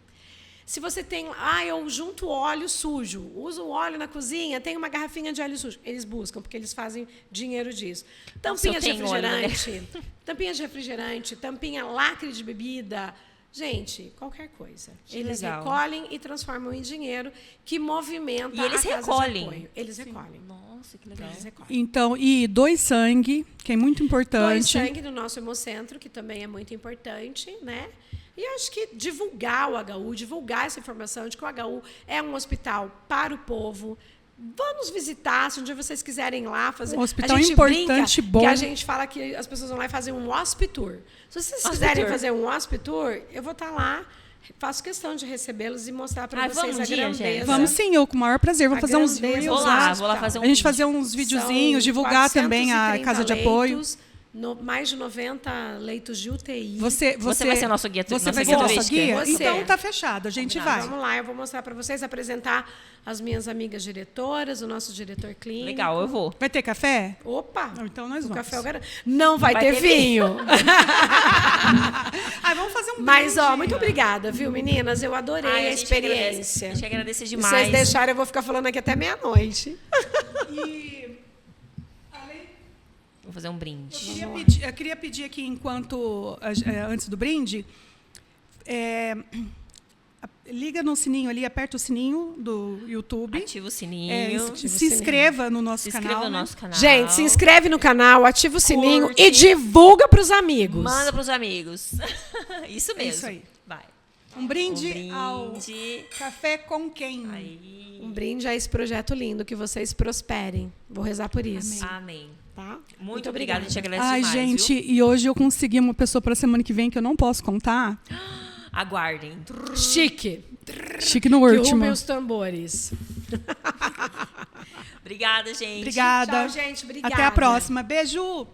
Se você tem... eu junto óleo sujo, uso óleo na cozinha, tem uma garrafinha de óleo sujo. Eles buscam, porque eles fazem dinheiro disso. Tampinha de refrigerante, tampinha de refrigerante, tampinha lacre de bebida... Gente, qualquer coisa. Eles recolhem e transformam em dinheiro que movimenta e eles a Casa recolhem. de Apoio. Eles recolhem. Nossa, que legal. Eles recolhem. Então, e doe sangue, que é muito importante. Doe sangue no nosso Hemocentro, que também é muito importante, né? E acho que divulgar o HU, divulgar essa informação de que o HU é um hospital para o povo. Vamos visitar, se um dia vocês quiserem ir lá fazer. Um hospital a gente importante, brinca bom. que a gente fala que as pessoas vão lá e fazem um hospitur. Se vocês quiserem fazer um hospitur, eu vou estar lá faço questão de recebê-los e mostrar para Ai, vocês vamos a um dia, grandeza. Jéssica? Vamos sim, eu com o maior prazer. Vou A fazer uns grandeza reels Vou lá. lá, vou lá fazer um A gente vídeo. fazer uns videozinhos, divulgar também a 430 casa de apoio. leitos, mais de 90 leitos de UTI. Você vai ser nosso guia, Você nossa vai guia ser nossa turística? guia? Você. Então tá fechado, a gente Combinado. vai. Vamos lá, eu vou mostrar para vocês, apresentar as minhas amigas diretoras, o nosso diretor clínico. Legal, eu vou. Vai ter café? Opa! Então nós O vamos. café eu garanto. Não vai, Vai ter ter vinho. Ai, vamos fazer um Mas, ó, brinde. muito obrigada, viu, meninas? Eu adorei Ai, a gente agradece. experiência. A gente agradece Se demais. vocês deixarem, eu vou ficar falando aqui até meia-noite. E, além- Vou fazer um brinde. eu queria pedir aqui, enquanto antes do brinde, liga no sininho ali, aperta o sininho do YouTube. Ativa o sininho. Se inscreva no nosso Se canal. inscreva no né? nosso canal. Gente, se inscreve no canal, ativa o sininho Curte. e divulga para os amigos. Manda pros amigos. Isso mesmo. isso aí. Vai. Um brinde, ao brinde. Café com quem? Aí. Um brinde a esse projeto lindo, que vocês prosperem. Vou rezar por isso. Amém. Tá? Muito obrigada, a gente agradece Ai, demais, gente, viu? e hoje eu consegui uma pessoa para semana que vem que eu não posso contar. Aguardem. Chique. Chique no Que último. rubem os tambores. Obrigada, gente. Obrigada. Tchau, gente. Obrigada. Até a próxima. Beijo.